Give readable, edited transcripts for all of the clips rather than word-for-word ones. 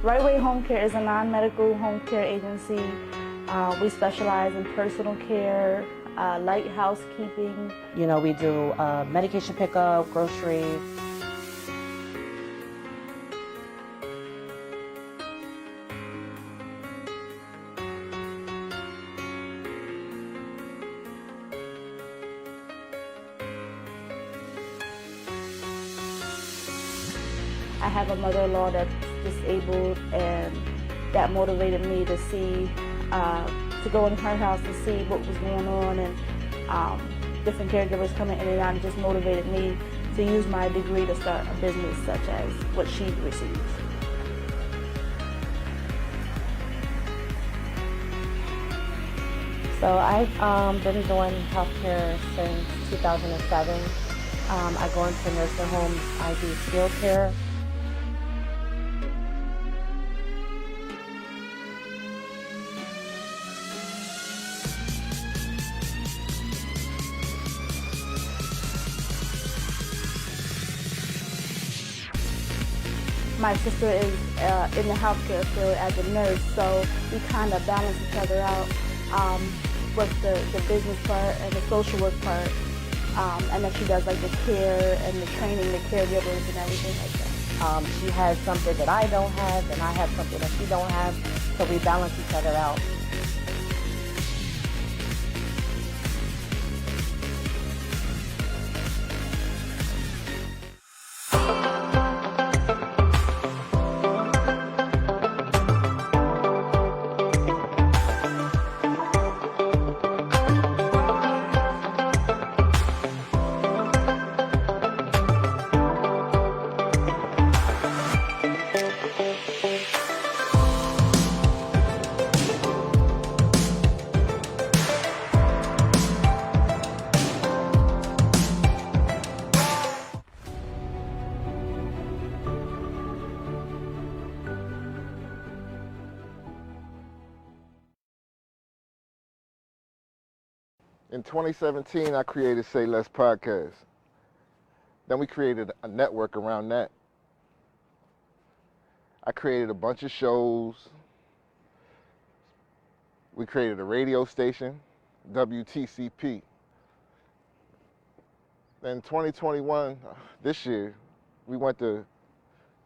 Right Way Home Care is a non-medical home care agency. We specialize in personal care, light housekeeping. You know, we do medication pickup, groceries. I have a mother-in-law that's disabled, and that motivated me to see, to go in her house to see what was going on, and different caregivers coming in and out, and just motivated me to use my degree to start a business such as what she receives. So I've been doing healthcare since 2007. I go into nursing homes, I do skilled care. My sister is in the healthcare field as a nurse, so we kind of balance each other out with the business part and the social work part. And then she does like the care and the training, the caregivers and everything like that. She has something that I don't have, and I have something that she don't have, so we balance each other out. In 2017, I created Say Less podcast. Then we created a network around that. I created a bunch of shows. We created a radio station, WTCP. Then 2021, this year, we went to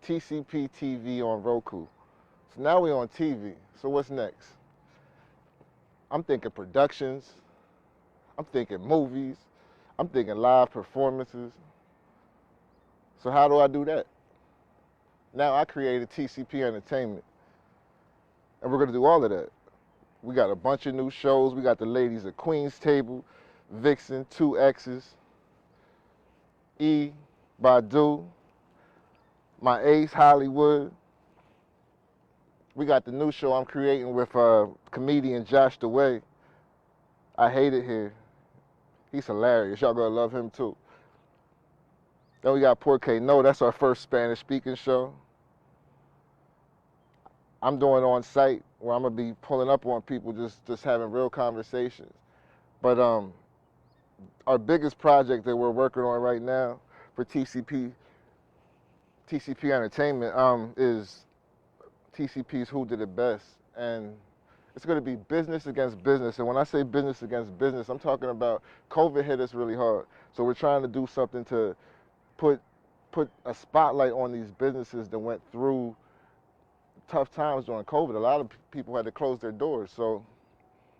TCP TV on Roku. So now we're on TV. So what's next? I'm thinking productions. I'm thinking movies. I'm thinking live performances. So how do I do that? Now I created TCP Entertainment. And we're gonna do all of that. We got a bunch of new shows. We got the ladies at Queen's Table, Vixen, 2X's, E, Badu, my Ace, Hollywood. We got the new show I'm creating with comedian Josh DeWay. I Hate It Here. He's hilarious. Y'all gonna love him too. Then we got Porque No. That's our first Spanish speaking show. I'm doing on site where I'm gonna be pulling up on people, just having real conversations. But our biggest project that we're working on right now for TCP Entertainment is TCP's Who Did It Best. And it's going to be business against business. And when I say business against business, I'm talking about COVID hit us really hard. So we're trying to do something to put a spotlight on these businesses that went through tough times during COVID. A lot of people had to close their doors. So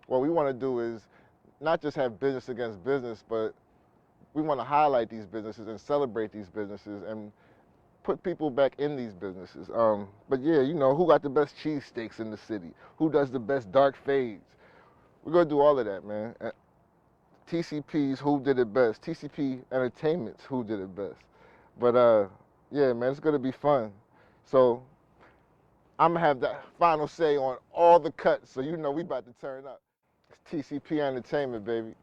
what we want to do is not just have business against business, but we want to highlight these businesses and celebrate these businesses and put people back in these businesses. But yeah, you know, who got the best cheesesteaks in the city? Who does the best dark fades? We're gonna do all of that, man. TCP's Who Did It Best. TCP Entertainment's Who Did It Best. But yeah, man, it's gonna be fun. So I'm gonna have the final say on all the cuts, so you know we about to turn up. It's TCP Entertainment, baby.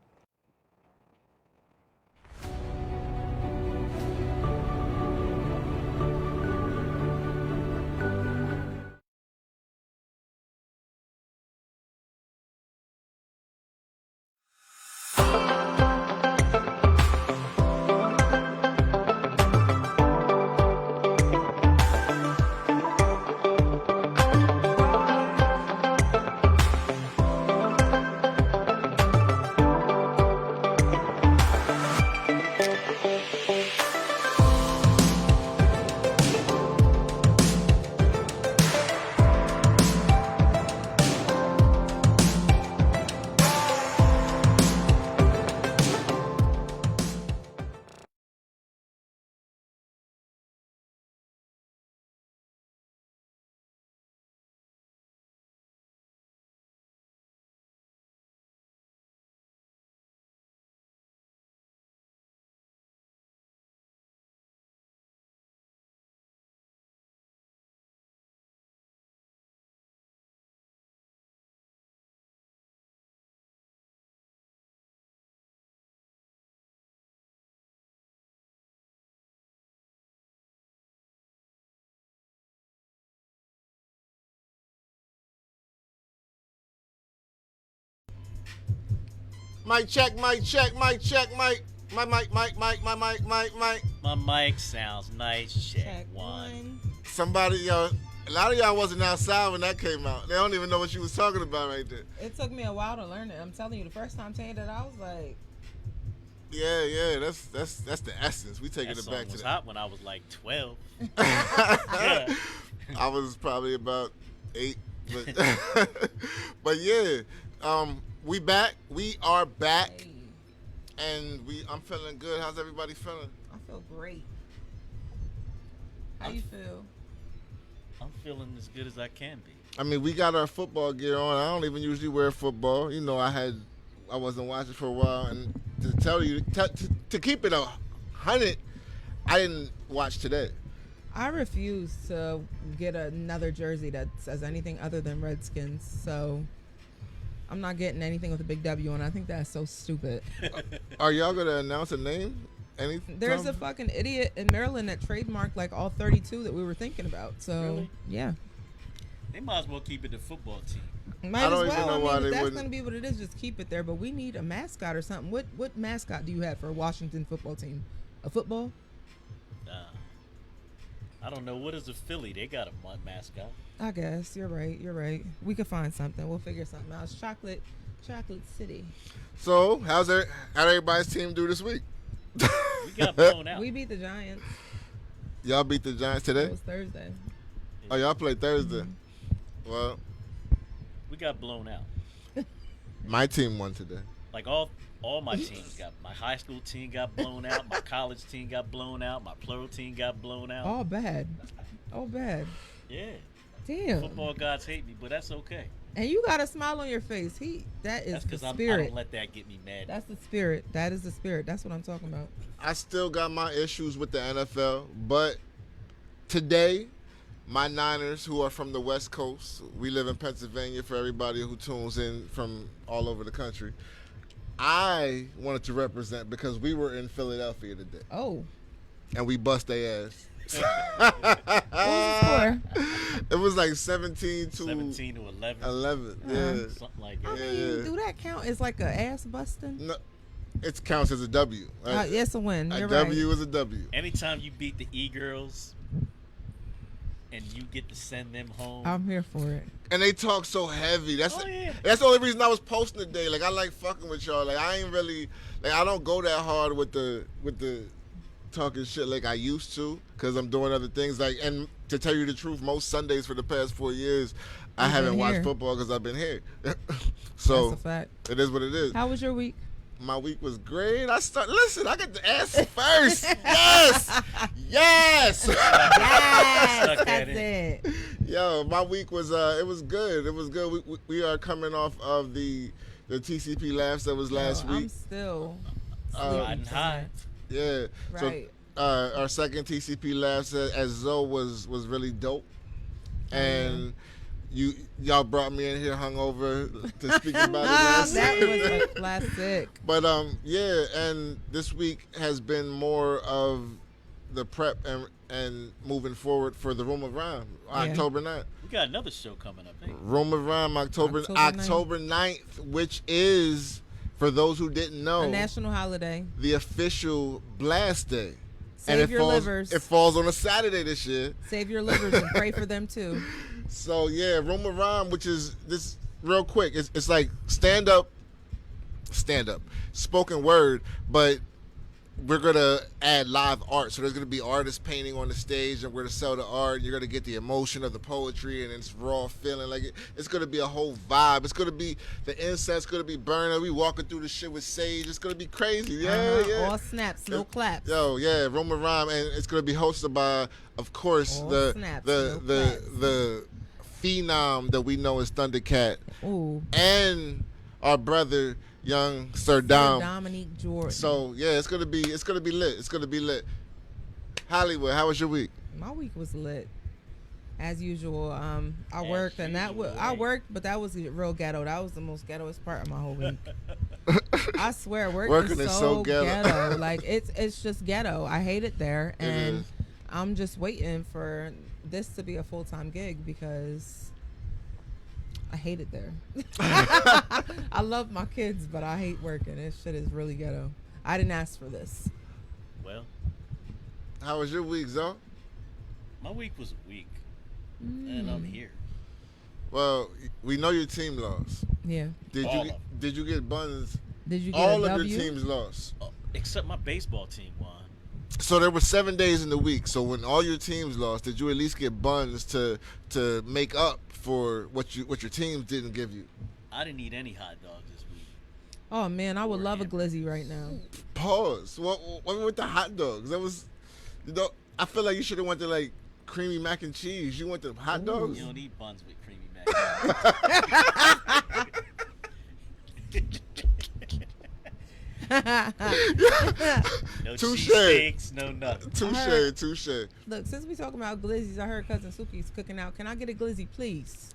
Mic check, mic check, mic check, mic. My mic, mic, mic, my mic, mic, mic. My mic sounds nice. Check one. Somebody, yo, a lot of y'all wasn't outside when that came out. They don't even know what you was talking about right there. It took me a while to learn it. I'm telling you, the first time saying it, I was like, Yeah, that's the essence. We taking That it back song to was that. hot when I was like 12. I was probably about 8, but yeah, we back. We are back, hey, and I'm feeling good. How's everybody feeling? I feel great. How you feel? I'm feeling as good as I can be. I mean, we got our football gear on. I don't even usually wear football. You know, I wasn't watching for a while, and to tell you to keep it 100, I didn't watch today. I refuse to get another jersey that says anything other than Redskins, so I'm not getting anything with a big W on. I think that's so stupid. Are y'all gonna announce a name? There's a fucking idiot in Maryland that trademarked like all 32 that we were thinking about. So Really? yeah, They might as well keep it the football team. might I don't as even well. know why if they that's wouldn't. gonna be what it is, just keep it there. But we need a mascot or something. What mascot do you have for a Washington football team? A football? I don't know. What is a Philly? They got a mascot. I guess you're right. We could find something. We'll figure something out. It's Chocolate City. So how'd everybody's team do this week? We got blown out. We beat the Giants. Y'all beat the Giants It today? was Thursday. Oh, y'all played Thursday. Well, We got blown out. my team won today. Like all my teams got. My high school team got blown out. My college team got blown out. My plural team got blown out. All bad. Yeah. Damn. Football gods hate me, but that's okay. And you got a smile on your face. That is That's the because I spirit. don't let that get me mad. That's the spirit. That is the spirit. That's what I'm talking about. I still got my issues with the NFL, but today, my Niners, who are from the West Coast, we live in Pennsylvania for everybody who tunes in from all over the country. I wanted to represent because we were in Philadelphia today, Oh. and we bust their ass. What was the score? It was like 17 to 17 to 11. 11. Yeah. Something like I that. mean, Yeah. do that count as like a ass busting? No, it counts as a W. Yes, a win. A You're W right. is a W. Anytime you beat the E-girls and you get to send them home. I'm here for it. And they talk so heavy. That's Oh, yeah. that's the only reason I was posting today. Like I like fucking with y'all. Like I ain't really like I don't go that hard with the talking shit like I used to because I'm doing other things. Like and to tell you the truth, most Sundays for the past 4 years, I You've haven't been watched here. football because I've been here. So That's a fact. it is what it is. How was your week? My week was great. Listen, I got to ask first. Yes. Yes. Yes, Suck that's at it. it. Yo, my week was it was good. It was good. We are coming off of the TCP laughs that was last I'm week. still Riding sleeping. high. Yeah. Right. So our second TCP laughs as Zoe was really dope, and y'all brought me in here hungover to speak about it last That week. was a classic. But yeah, and this week has been more of the prep and moving forward for the Room of Rhyme, October 9th. We got another show coming up, ain't we? Room of Rhyme, October 9th, which is, for those who didn't know, A national holiday. the official blast day. Save your falls, livers. It falls on a Saturday this year. Save your livers and pray for them too. So yeah, Room of Rhyme, which is this real quick. It's like stand up, spoken word, but we're gonna add live art. So there's gonna be artists painting on the stage, and we're gonna sell the art. And you're gonna get the emotion of the poetry, and it's raw feeling. Like it's gonna be a whole vibe. It's gonna be the incense gonna be burning. We walking through the shit with sage. It's gonna be crazy. Yeah, yeah. All snaps, no claps. Yo, yeah, Roman Rhyme, and it's gonna be hosted by, of course, All the snaps, the no the claps. the phenom that we know as Thundercat, Ooh. and our brother young Sir Dom. Dominique Jordan. So yeah, it's gonna be lit. It's gonna be lit. Hollywood, how was your week? My week was lit, as usual. I As worked, and I usual. worked, but that was real ghetto. That was the most ghettoest part of my whole week. I swear, Working is is so so ghetto. Like it's just ghetto. I hate it there, It and is. I'm just waiting for this to be a full-time gig because I hate it there. I love my kids, but I hate working. This shit is really ghetto. I didn't ask for this. Well, How was your week, Zoe? my week was a week, and I'm here. Well, we know your team lost. Yeah. Did you get buns? Did you get All a of W? your teams lost. Except my baseball team won. So there were 7 days in the week. So when all your teams lost, did you at least get buns to make up for what your teams didn't give you? I didn't eat any hot dogs this week. Oh man, I would Or love a hamburgers. glizzy right now. Pause. What with the hot dogs? That was, I feel like you should have went to like creamy mac and cheese. You went to hot dogs. You don't eat buns with creamy mac. No Touche. cheesesteaks, no nothing. Touche. Look, since we talking about glizzies, I heard cousin Suki's cooking out. Can I get a glizzy, please?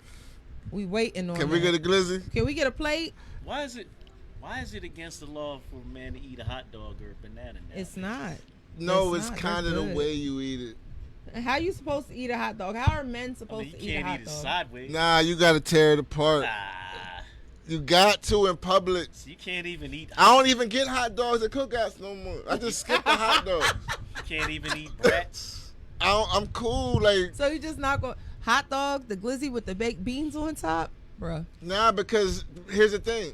We waiting on. Can we get a glizzy? Can we get a plate? Why is it against the law for a man to eat a hot dog or a banana now? It's not. No, It's it's not. kind of They're the good. way you eat it. How you supposed to eat a hot dog? How are men I supposed mean, to you eat a can't hot eat it dog? sideways. Nah, you gotta tear it apart. Nah. You got to in public. So you can't even eat. I don't even get hot dogs at cookouts no more. I just skip the hot dogs. You can't even eat brats. I'm cool. Like, So you just not going hot dog, the glizzy with the baked beans on top, bruh. nah, because here's the thing,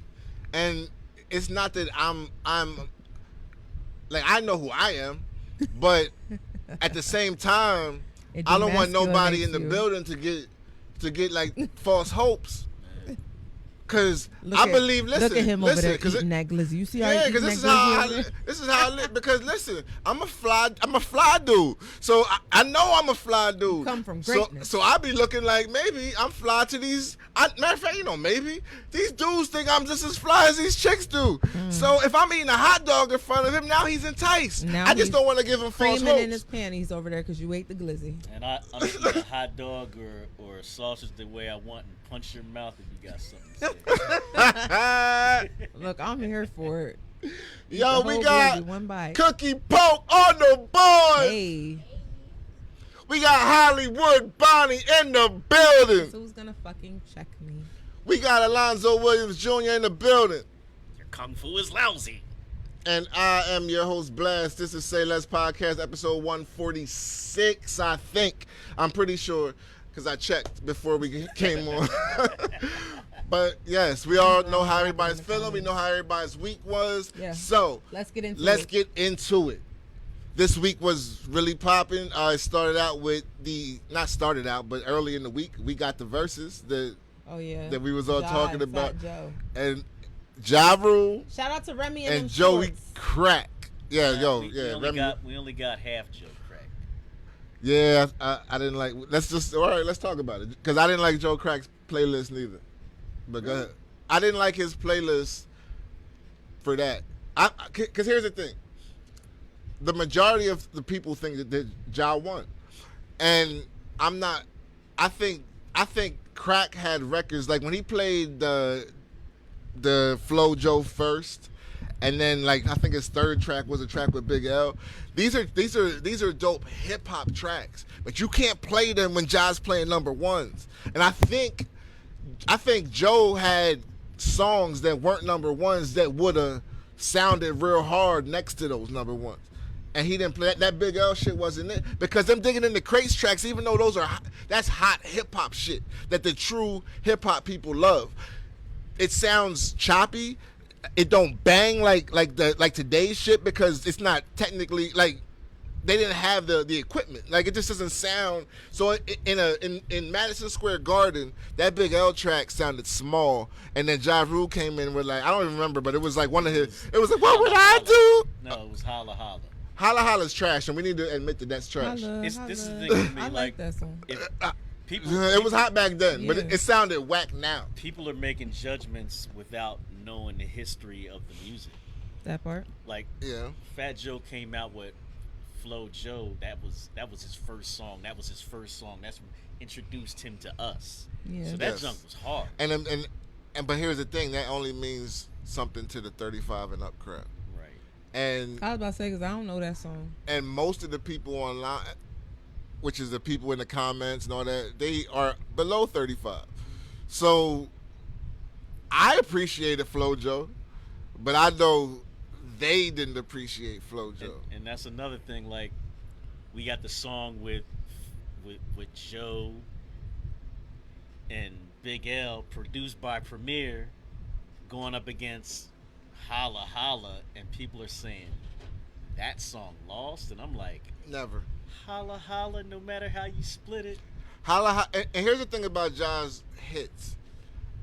and it's not that I'm like, I know who I am, but at the same time, It I don't want nobody demasculates in the you. building to get like false hopes. Cause Look I at- believe. Listen, look at him listen, over there 'cause eating that glizzy. You see how yeah, he because eating this that is glizzy how over there? this is how I live. Because listen, I'm a fly dude. So I know I'm a fly dude. come from So- greatness. So I be looking like maybe I'm fly to these. Matter of fact, maybe these dudes think I'm just as fly as these chicks do. So if I'm eating a hot dog in front of him, now he's enticed. Now I just he's don't want to give him false Creaming in hopes. his panties over there because you ate the glizzy. And I'm eating a hot dog or a sausage the way I want and punch your mouth if you got something to say. Look, I'm here for it. Eat Yo, the we whole got glizzy, one bite. Cookie Poke on the board. Hey, We got Hollywood Bonnie in the building. so who's gonna fucking check me? We got Alonzo Williams Jr. in the building. Your kung fu is lousy. And I am your host, Blast. This is Say Less Podcast, episode 146, I think. I'm pretty sure, because I checked before we came on. But yes, we all know how everybody's feeling. We know how everybody's week was. Yeah. So Let's get into let's it. get into it. This week was really popping. It started out with not started out, but early in the week, we got the Verzuz Oh yeah. that we was all Jai, talking Fat about. Joe. And Ja Rule Shout out to Remy and, them and Joey shorts. Crack. Yeah, We Remy. only got half Joe Crack. Yeah, I didn't like. All right, let's talk about it. Because I didn't like Joe Crack's playlist neither. But go ahead. I didn't like his playlist for that. Because here's the thing. The majority of the people think that Ja won. And I'm not. I think Crack had records. Like when he played the Flo Joe first. And then, like, I think his third track was a track with Big L. These are dope hip hop tracks, but you can't play them when Ja's playing number ones. And I think Joe had songs that weren't number ones that would have sounded real hard next to those number ones. And he didn't play that Big L shit wasn't it because them digging in the crates tracks, even though that's hot hip hop shit that the true hip hop people love. It sounds choppy. It don't bang like today's shit because it's not technically like they didn't have the equipment. Like it just doesn't sound. So in Madison Square Garden, that Big L track sounded small, and then Ja Rule came in with like I don't even remember, but it was like one of his. It was like what would I do? No, it was Holla Holla. Holla Holla's trash, and we need to admit that that's trash. This is the thing with me. I like that song. If people, It was hot back then, but Yeah. it sounded whack now. people are making judgments without knowing the history of the music. That part. Like Yeah. Fat Joe came out with Flo Joe. That was his first song. That's what introduced him to us. Yeah. So that Yes. junk was hard. And but here's the thing, that only means something to the 35 and up crowd. Right. And I was about to say because I don't know that song. and most of the people online, which is the people in the comments and all that, they are below 35. So I appreciated FloJo, but I know they didn't appreciate FloJo. And that's another thing. Like, we got the song with Joe and Big L, produced by Premier, going up against Holla Holla, and people are saying that song lost, and I'm like, Never. Holla Holla, no matter how you split it. And here's the thing about Ja's hits.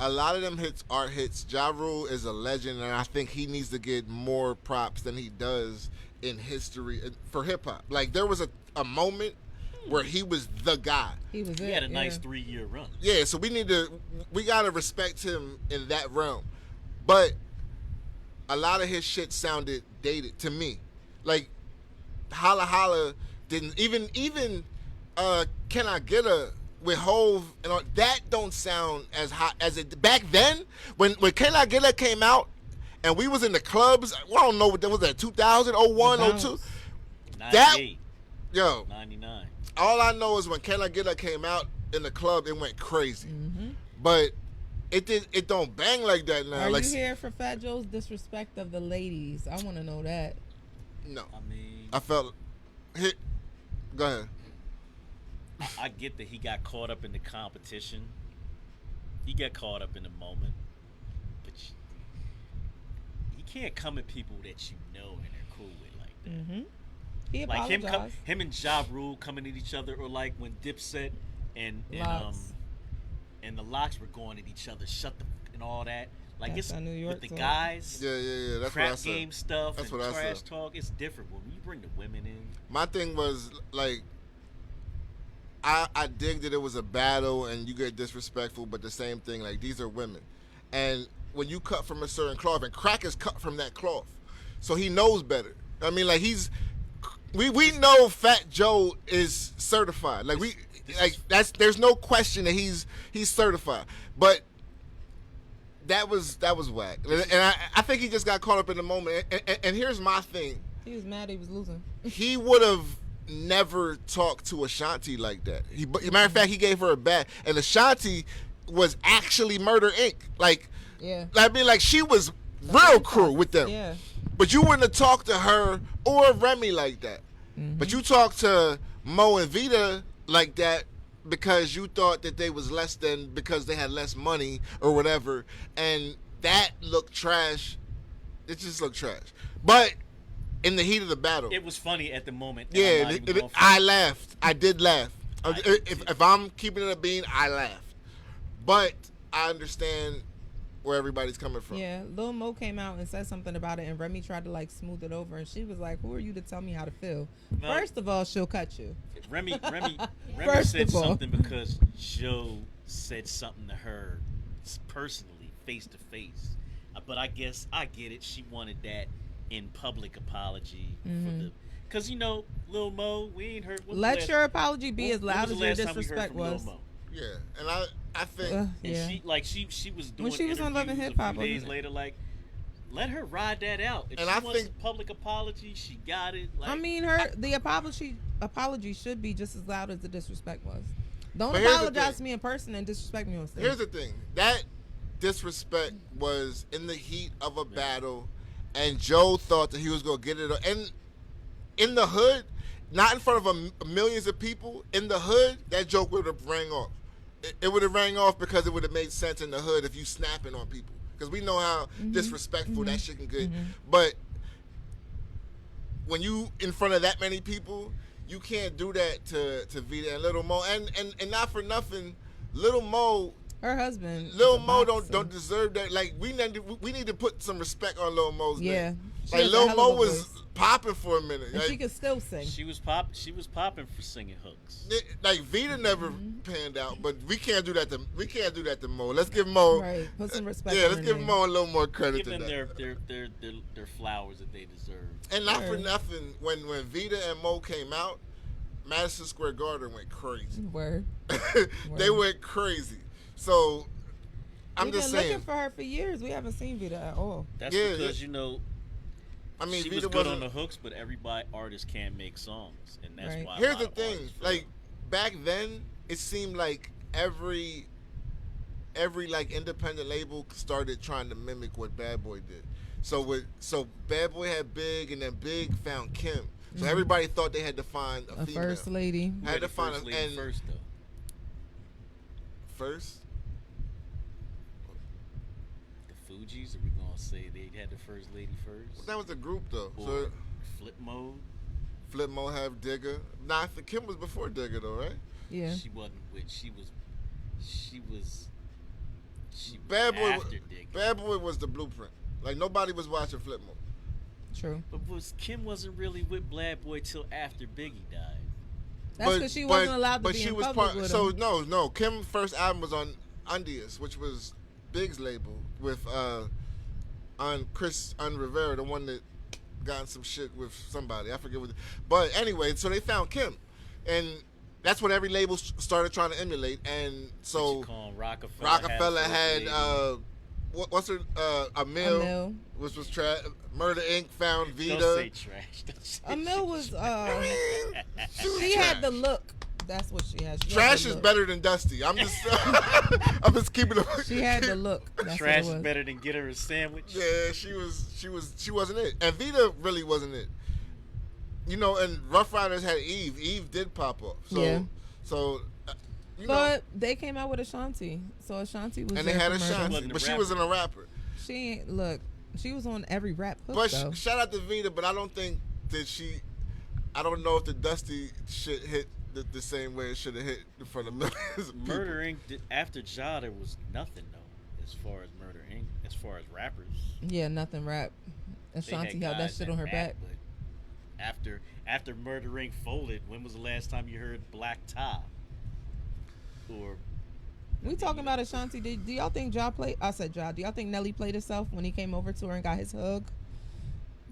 A lot of them hits are hits. Ja Rule is a legend, and I think he needs to get more props than he does in history for hip hop. Like, there was a moment where he was the guy. He was He had a nice 3-year run. Yeah, so we gotta respect him in that realm. But a lot of his shit sounded dated to me. Like, Holla Holla didn't even Can I Get A with Hove and all that don't sound as hot as it back then. When Can I Get A came out and we was in the clubs, I don't know what that was, that 2000, 01, 02. 98, Yo, 99. all I know is when Can I Get A came out in the club, it went crazy. Mm-hmm. But it don't bang like that now. Are Like, you here for Fat Joe's disrespect of the ladies? I want to know that. no. I mean, I felt hit. Go ahead. I get that he got caught up in the competition. He got caught up in the moment. But you can't come at people that you know and are cool with like that. Mm-hmm. He Like apologized. him and Ja Rule coming at each other, or like when Dipset and Lox. and the Locks were going at each other, and all that. Like, That's it's that New York with the talk. guys, Yeah. That's what I crap said. game stuff That's and what I trash said. talk. It's different when you bring the women in. My thing was like, I dig that it was a battle and you get disrespectful, but the same thing, like, these are women, and when you cut from a certain cloth, and Crack is cut from that cloth, so he knows better. I mean, like, we know Fat Joe is certified. Like, there's no question that he's certified, but that was whack, and I think he just got caught up in the moment. And here's my thing: He was mad he was losing. he would have never talked to Ashanti like that. Matter of fact, he gave her a bat, and Ashanti was actually Murder Inc. Like, Yeah. I mean, like, she was real crew with them. Yeah. But you wouldn't have talked to her or Remy like that. Mm-hmm. But you talked to Mo and Vita like that because you thought that they was less than, because they had less money or whatever, and that looked trash. It just looked trash. But in the heat of the battle, It was funny at the moment. and yeah, I'm not even going for it. I laughed. I did laugh. I did too. If I'm keeping it a bean, I laughed. But I understand where everybody's coming from. Yeah, Lil Mo came out and said something about it, and Remy tried to like smooth it over, and she was like, "Who are you to tell me how to feel?" No. First of all, she'll cut you. Remy First said of all. something because Joe said something to her personally, face to face. But I guess I get it. She wanted that in public apology for the, because Lil Mo, we ain't heard. Let your apology be as loud as your disrespect Lil was. Mo? Yeah, and I think Ugh, And yeah. she was doing When she was on Love and interviews Hip a Hop, few days wasn't it? later, like, let her ride that out. If And she I wants think- a public apology, she got it. Like, I mean, the apology should be just as loud as the disrespect was. Don't But here's the apologize thing. to me in person and disrespect me on stage. here's the thing: that disrespect was in the heat of a battle, and Joe thought that he was gonna get it. And in the hood, not in front of millions of people, in the hood, that joke would have rang off. It would have rang off because it would have made sense in the hood if you snapping on people, because we know how disrespectful that shit can get. But when you in front of that many people, you can't do that to Vita and Little Mo. And not for nothing, Little Mo. Her husband. Lil is a Mo boxer. don't deserve that. Like, we need to put some respect on Lil Mo's Yeah. name. She Like, has a Lil hell Mo of a was voice. popping for a minute. And Like, she could still sing. she was popping for singing hooks. like, Vita never panned out, but we can't do that to Mo. Let's give Mo Right. Put some respect Yeah, on let's her give name. Mo a little more credit Give to them that. their flowers that they deserve. And not for Sure. nothing, when Vita and Mo came out, Madison Square Garden went crazy. Word. They went crazy. So I'm We've just been saying. looking for her for years. We haven't seen Vita at all. That's Yeah, because I mean, she Vita was good on wasn't. the hooks, but artist can't make songs, and that's Right. why. a Here's lot the of thing, artists fail. like, back then, it seemed like every every like independent label started trying to mimic what Bad Boy did. So Bad Boy had Big, and then Big found Kim. So everybody thought they had to find a female. first lady. Who Had the to find first a- lady and- first though. First, The Fugees? Are we gonna say they had the first lady first? that was the group though. Or So Flip Mode? Flip Mo have Digger. Nah, I think Kim was before Digger though, right? Yeah. She wasn't with. She was Bad Boy. after Dick. Bad Boy was the blueprint. Like nobody was watching Flip Mo. True. But Kim wasn't really with Bad Boy till after Biggie died. That's because she wasn't allowed to but be she in was public part. with So him. no. Kim's first album was on Undies, which was Big's label with on Rivera, the one that got in some shit with somebody. I forget what. But anyway, so they found Kim, and that's what every label started trying to emulate. And so What you call 'em, Rockefeller. Rockefeller first had lady. what's her Emil, which was trash. Murder Inc. found Vita. Don't say trash. Don't say Emil was She she had the look. That's what she had. She had Trash the is look. better than Dusty. I'm just I'm just keeping it. She had the look. That's trash what is it was. better than get her a sandwich. Yeah, she wasn't it. And Vita really wasn't it. You know, and Rough Riders had Eve. Eve did pop up. So Yeah. so you know, But they came out with Ashanti, so Ashanti was. and they there had for Murder. Ashanti, wasn't a but she wasn't a rapper. She ain't look. She was on every rap hook But though. shout out to Vita, but I don't think that I don't know if the Dusty shit hit the same way it should have hit in front of millions of people. Murder Inc. After Ja, there was nothing though, as far as Murder Inc. As far as rappers. Yeah, nothing rap. They Ashanti had held that guys shit on her rap, back. But after Murder Inc. folded, when was the last time you heard Black Top? Or We talking about Ashanti. Do y'all think Ja played? I said Ja. Do y'all think Nelly played himself when he came over to her and got his hug?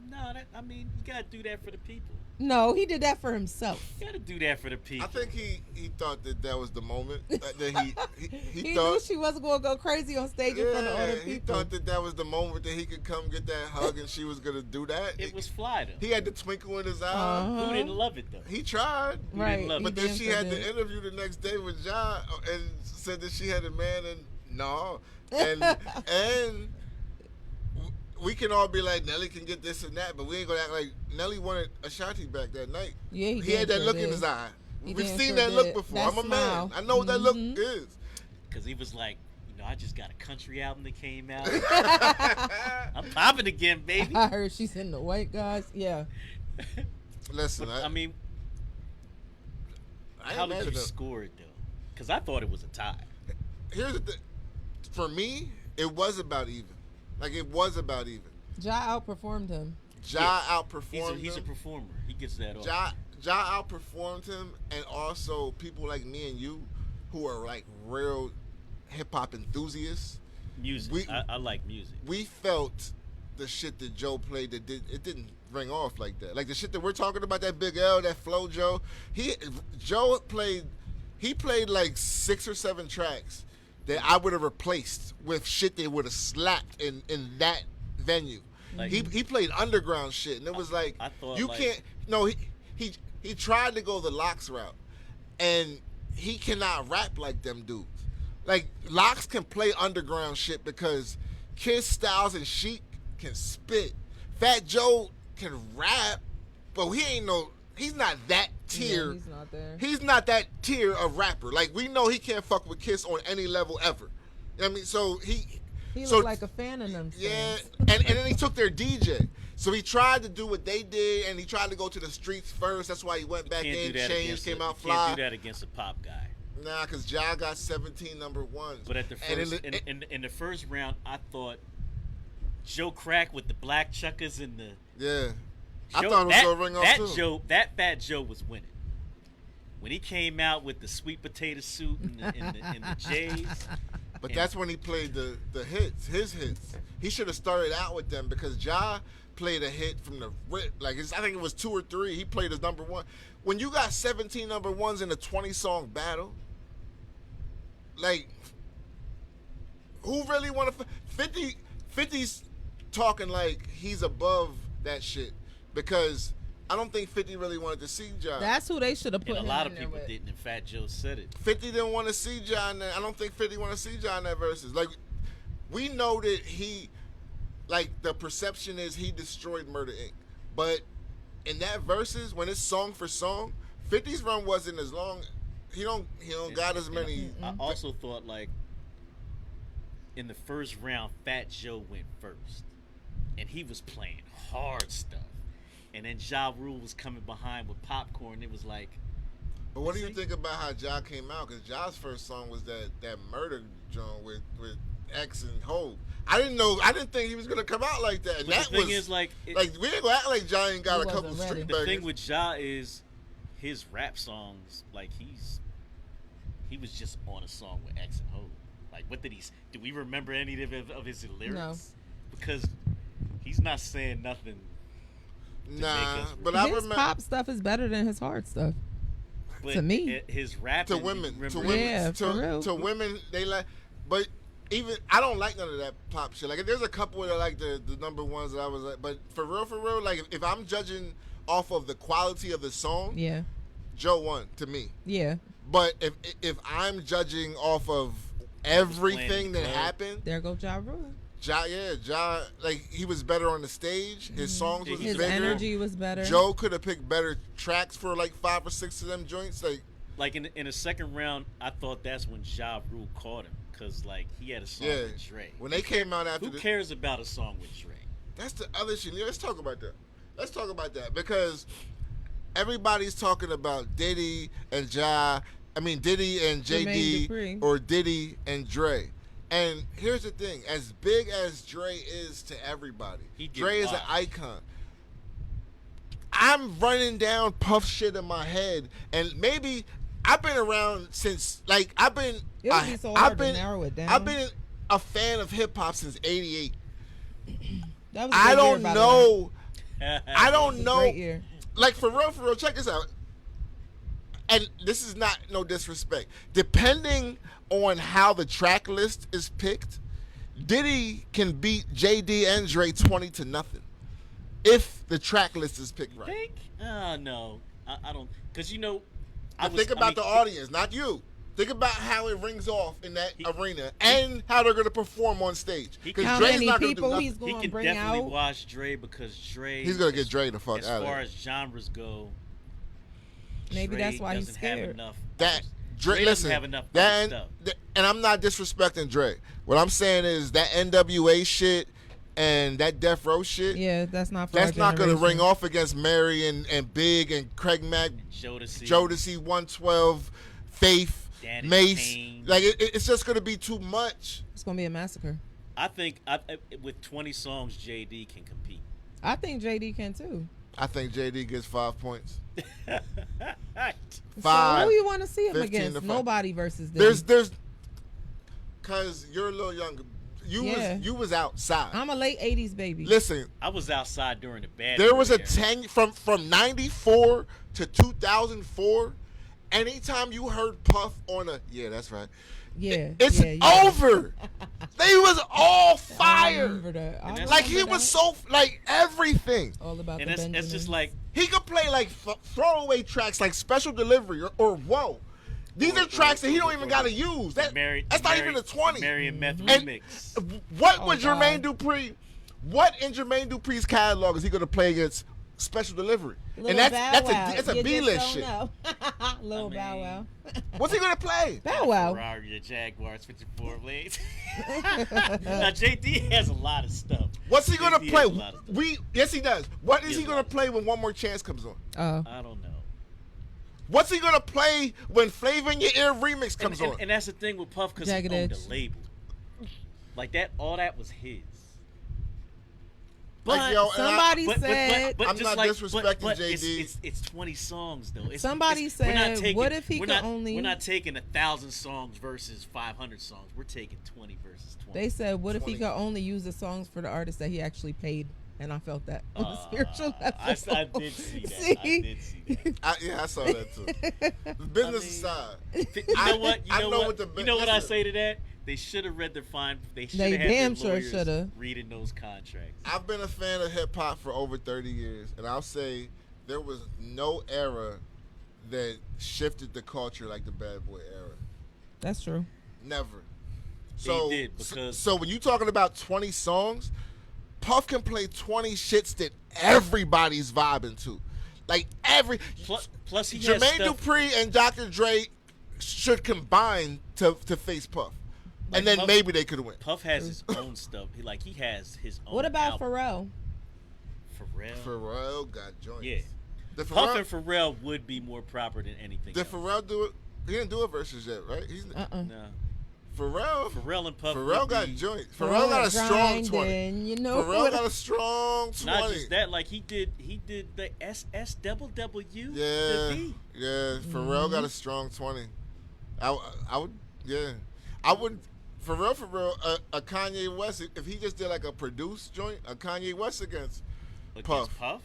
no, I mean, you gotta do that for the people. No, he did that for himself. You gotta do that for the people. I think he thought that was the moment that he He thought knew she wasn't gonna go crazy on stage in front of other he people. thought that was the moment that he could come get that hug and she was gonna do that. it was fly though. He had the twinkle in his eye. Uh-huh. Who didn't love it though? He tried, Who Right, didn't love but it? then did she for had that. the interview the next day with John and said that she had a man and no, and we can all be like Nelly can get this and that, but we ain't gonna act like Nelly wanted Ashanti back that night. Yeah, He had that sure look in did. his eye. He We've damn seen sure that look did. before. That I'm a smile. man. I know what that look Mhm. is. Because he was like, I just got a country album that came out. I'm popping again, baby. I heard she's in the white guys. Yeah. Listen, I mean, I ain't how mad did at you him. score it though? Because I thought it was a tie. Here's the thing. For me, it was about even. Like it was about even. Ja outperformed him. Ja Yes. outperformed He's a him. performer. He gets that off. Ja outperformed him, and also people like me and you, who are like real hip hop enthusiasts, Music. I like music. we felt the shit that Joe played that didn't ring off like that. Like the shit that we're talking about, that Big L, that Flow Joe. Joe played like 6 or 7 tracks that I would have replaced with shit that would have slapped in that venue. Like- he played underground shit, and it was like I thought, you like- can't. No, he tried to go the Locks route, and he cannot rap like them dudes. Like Locks can play underground shit because Kiss, Styles, and Chic can spit. Fat Joe can rap, but he's not that tier. Yeah, he's not there. He's not that tier of rapper. Like we know he can't fuck with Kiss on any level ever. You know what I mean, so He so- looked like a fan of them. yeah, stands. and then he took their DJ. So he tried to do what they did, and he tried to go to the streets first. That's why he went back Can't in, do that changed, against came a, out you fly. Can't do that against a pop guy. Nah, because Ja got 17 number ones. But at the And first, in the first round, I thought Joe Crack with the black chuckers and the yeah, I Joe- thought it was that, gonna ring off that too. that Fat Joe was winning. When he came out with the sweet potato suit and the J's, But that's when he played the hits, his hits. He should have started out with them because Ja played a hit from the rip. Like I think it was 2 or 3. He played his number one. When you got 17 number ones in a 20-song battle, like who really want to? 50's talking like he's above that shit because I don't think 50 really wanted to see Ja. That's who they should have put And a him lot in of there people with. didn't. And Fat Joe said it. 50 didn't want to see Ja in that. I don't think 50 want to see Ja in that verses. Like, we know that he, like, the perception is he destroyed Murder Inc. But in that verses, when it's song for song, 50's run wasn't as long. He don't got as many. I also thought, like, in the first round, Fat Joe went first. And he was playing hard stuff. And then Ja Rule was coming behind with popcorn. It was like... But what do you think about how Ja came out? Because Ja's first song was that Murder joint with X and Hov. I didn't think he was gonna come out like that. And But that the thing was is, like, like we ain't gonna act like Ja ain't got He a couple wasn't ready. street the bangers. thing with Ja is his rap songs, like, he was just on a song with X and Hov. Like, what did he... Do we remember any of his lyrics? No. Because he's not saying nothing. Nah, us but I His remember pop stuff is better than his hard stuff. But To me. his rapping... to women, Yeah, for real. to women, they like. But even I don't like none of that pop shit. Like, there's a couple that I like the number ones that I was like, but for real, like if I'm judging off of the quality of the song, Yeah. Joe won to me. Yeah. But if I'm judging off of everything that club. happened, There go Ja Rule. Ja, like he was better on the stage. His songs was His His bigger. energy was better. Joe could have picked better tracks for like 5 or 6 of them joints. Like, in the second round, I thought that's when Ja Rule caught him. Because, like, he had a song Yeah, with Dre. when they came out after Who cares about a song with Dre? That's the other shit. Let's talk about that because everybody's talking about Diddy and Ja. I mean Diddy and Jermaine JD Dupri. or Diddy and Dre. And here's the thing: as big as Dre is to everybody, He get Dre is an washed. icon. I'm running down Puff shit in my head, and maybe I've been around since like I've been. It would be so hard I've been, to narrow it down. I've been a fan of hip hop since '88. That was a I good year, don't by the way. know. I don't It was a know. great year. Like for real, check this out. And this is not no disrespect. Depending on how the track list is picked, Diddy can beat JD and Dre 20-0 if the track list is picked right. Think? No. I don't. Because, you know... Think about the audience, not you. Think about how it rings off in that arena and how they're going to perform on stage. Because How Dre's many not going to do people nothing. he's He going to can bring definitely out? watch Dre because Dre... He's going to get Dre the fuck as out of far there. as genres go... Maybe Dre that's why he's doesn't have scared. enough. That Dre Dre, doesn't listen, have enough that other stuff. and I'm not disrespecting Dre. What I'm saying is that NWA shit and that Death Row shit. Yeah, that's not for That's our not going to generation. ring off against Mary and Big and Craig Mack, Jodeci, 112, Faith, Danny Mace. Kane. Like it's just going to be too much. It's going to be a massacre. I think with 20 songs, JD can compete. I think JD can too. I think JD gets 5 points. So 5. who you want to see him 15 to against? 5. Nobody versus Diddy. There's, cause you're a little younger. You was outside. I'm a late '80s baby. Listen, I was outside during the bad. there was a era. 10 from 94 to 2004. Anytime you heard Puff on that's right. Yeah, It's yeah. over. They was all I fire. remember that. I And Like remember he was that. so like everything. all about And the it's Benjamins. just like He could play like throwaway tracks like Special Delivery or Whoa. These are tracks that he don't even got to use. That's not even a 20. Mary and Meth And remix. what Oh, was God. Jermaine Dupri? What in Jermaine Dupri's catalog is he going to play against Special Delivery? Lil And that's Bow Wow. that's a You B just list don't shit. know. Lil I Bow mean- Wow. What's he going to play? Bow Wow. Ferrari, a Jaguar, 54 blades. Now JD has a lot of stuff. What's he going to JD play? has a lot of stuff. Yes, he does. What is He he has a going lot to play when One More Chance comes on? Oh, I don't know. What's he going to play when Flavor in Your Ear remix comes on? And that's the thing with Puff because he Jagged owned Edge. the label. Like that, all that was his. Like, yo, and somebody But said. I'm just not like, disrespecting but JD. It's 20 songs though. Somebody we're said, not taking, what if he we're could not, only- We're not taking 1,000 songs versus 500 songs. We're taking 20 versus 20. They said, what if he 20. could only use the songs for the artists that he actually paid? And I felt that on the spiritual level. I did see that. See? I did see that. I saw that too. The business aside. You know what? I know what the you know what I listen. say to that? They should have read their fine. They should They have had damn their sure lawyers shoulda. reading those contracts. I've been a fan of hip hop for over 30 years, and I'll say there was no era that shifted the culture like the Bad Boy era. That's true. Never. So, did, because- so when you talking about 20 songs, Puff can play 20 shits that everybody's vibing to. Like Plus he has Jermaine stuff. Dupri and Dr. Dre should combine to face Puff. Like And then Puff- maybe they could win. Puff has his own stuff. He has his own. What about album. Pharrell? Pharrell? Pharrell got joints. Yeah. Did Puff Pharrell, and Pharrell would be more proper than anything did else. Pharrell do it? He didn't do it versus yet, right? No. Pharrell and Puff. Got would be- joints. Pharrell got a strong 20. grinding, you know Pharrell what? got a strong 20. Not just that, like he did the SSWW. Yeah, The V. yeah. Pharrell got a strong 20. I would, yeah. I would, Pharrell, a Kanye West, if he just did like a produced joint, a Kanye West against Against Puff. Puff.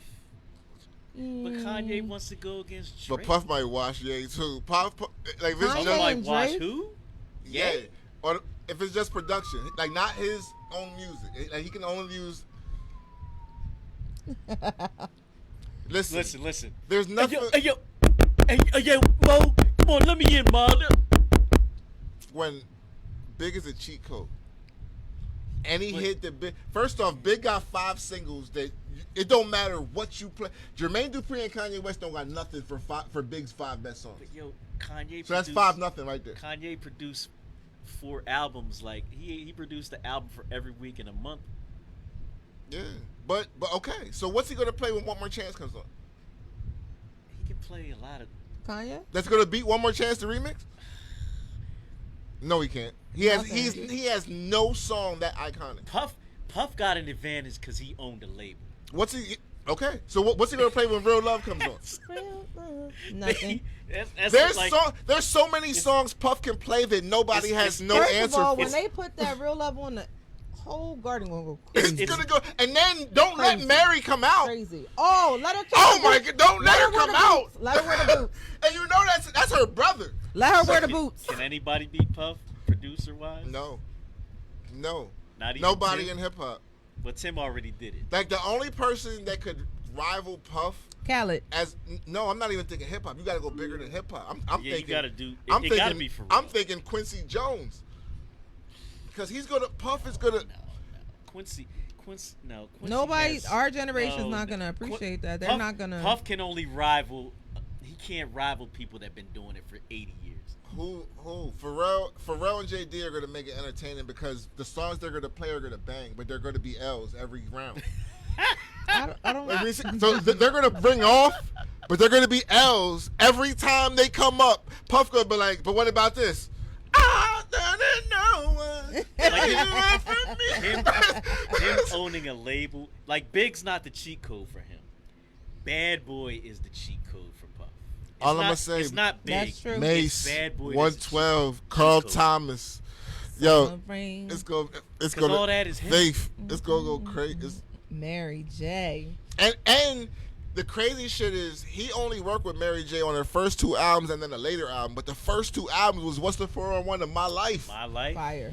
But Kanye wants to go against Drake. But Puff might wash Ye too. Puff, like if it's Kanye just, Like and watch Drake? who? yeah. Or if it's just production, like not his own music. Like he can only use. Listen. There's nothing. Hey, Mo, come on, let me in, Mo. When Big is a cheat code. And he hit the Big. First off, Big got 5 singles that it don't matter what you play. Jermaine Dupri and Kanye West don't got nothing for Big's 5 best songs. But yo, Kanye. So that's 5-0 right there. Kanye produced 4 albums. Like he produced the album for every week in a month. Yeah, but okay. So what's he gonna play when One More Chance comes on? He can play a lot of. Kanye? That's gonna beat One More Chance to remix? No, he can't. He has no song that iconic. Puff got an advantage because he owned a label. What's he? Okay, so what's he gonna play when Real Love comes on? Real love. Nothing. There's so many songs Puff can play that nobody has no First answer of all, for. when they put that Real Love on, the whole garden gonna go crazy. It's gonna go, and then don't let Crazy. Mary come out. Crazy. Oh, let her. Oh my God! Don't let her wear come the out. boots. Let her wear the boots. And you know that's her brother. Let her wear the boots. Can anybody beat Puff, producer wise? No. Not even Nobody Tim? in hip hop. But Tim already did it. Like the only person that could rival Puff Khaled. no, I'm not even thinking hip hop. You got to go bigger than hip hop. I'm Yeah, thinking. you gotta do. I'm It thinking. gotta be for real. I'm thinking Quincy Jones. Because Puff is gonna. No. Quincy. No. Quincy Nobody, has- our generation's no, not gonna appreciate that. They're Puff- not gonna. Puff can only rival. He can't rival people that've been doing it for 80 years. Who? Pharrell and JD are gonna make it entertaining because the songs they're gonna play are gonna bang, but they're gonna be L's every round. I don't. Like, so they're gonna bring off, but they're gonna be L's every time they come up. Puff gonna be like, but what about this? I didn't know Him owning a label, like Big's not the cheat code for him. Bad Boy is the cheat code for Puff. It's All I'm not- gonna say- it's not Big. That's true. Mace, Bad Boy is 112, Carl code. Thomas. Yo, Celebrate it's 'Cause gonna all that is him. Faith. It's gonna go crazy. Mary J. And the crazy shit is he only worked with Mary J on her first 2 albums and then a later album. But the first 2 albums was What's the 401 of My Life. My life. Fire.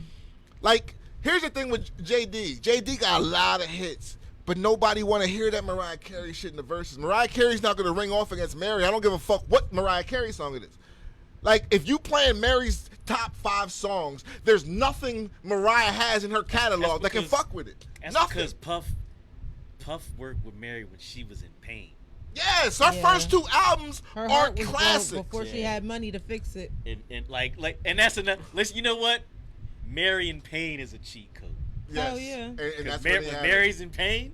Like, here's the thing with JD. JD got a lot of hits, but nobody want to hear that Mariah Carey shit in the verses. Mariah Carey's not going to ring off against Mary. I don't give a fuck what Mariah Carey song it is. Like, if you playing Mary's top 5 songs, there's nothing Mariah has in her catalog that can because- fuck with it. That's Nothing. because Puff worked with Mary when she was in pain. Yes, her Yeah. first 2 albums Her are heart was classics. broke before she Yeah. had money to fix it. And that's enough. Listen, you know what? Mary in pain is a cheat code. Yes. Hell yeah. And 'Cause that's Mary, when they when have it. Mary's in pain,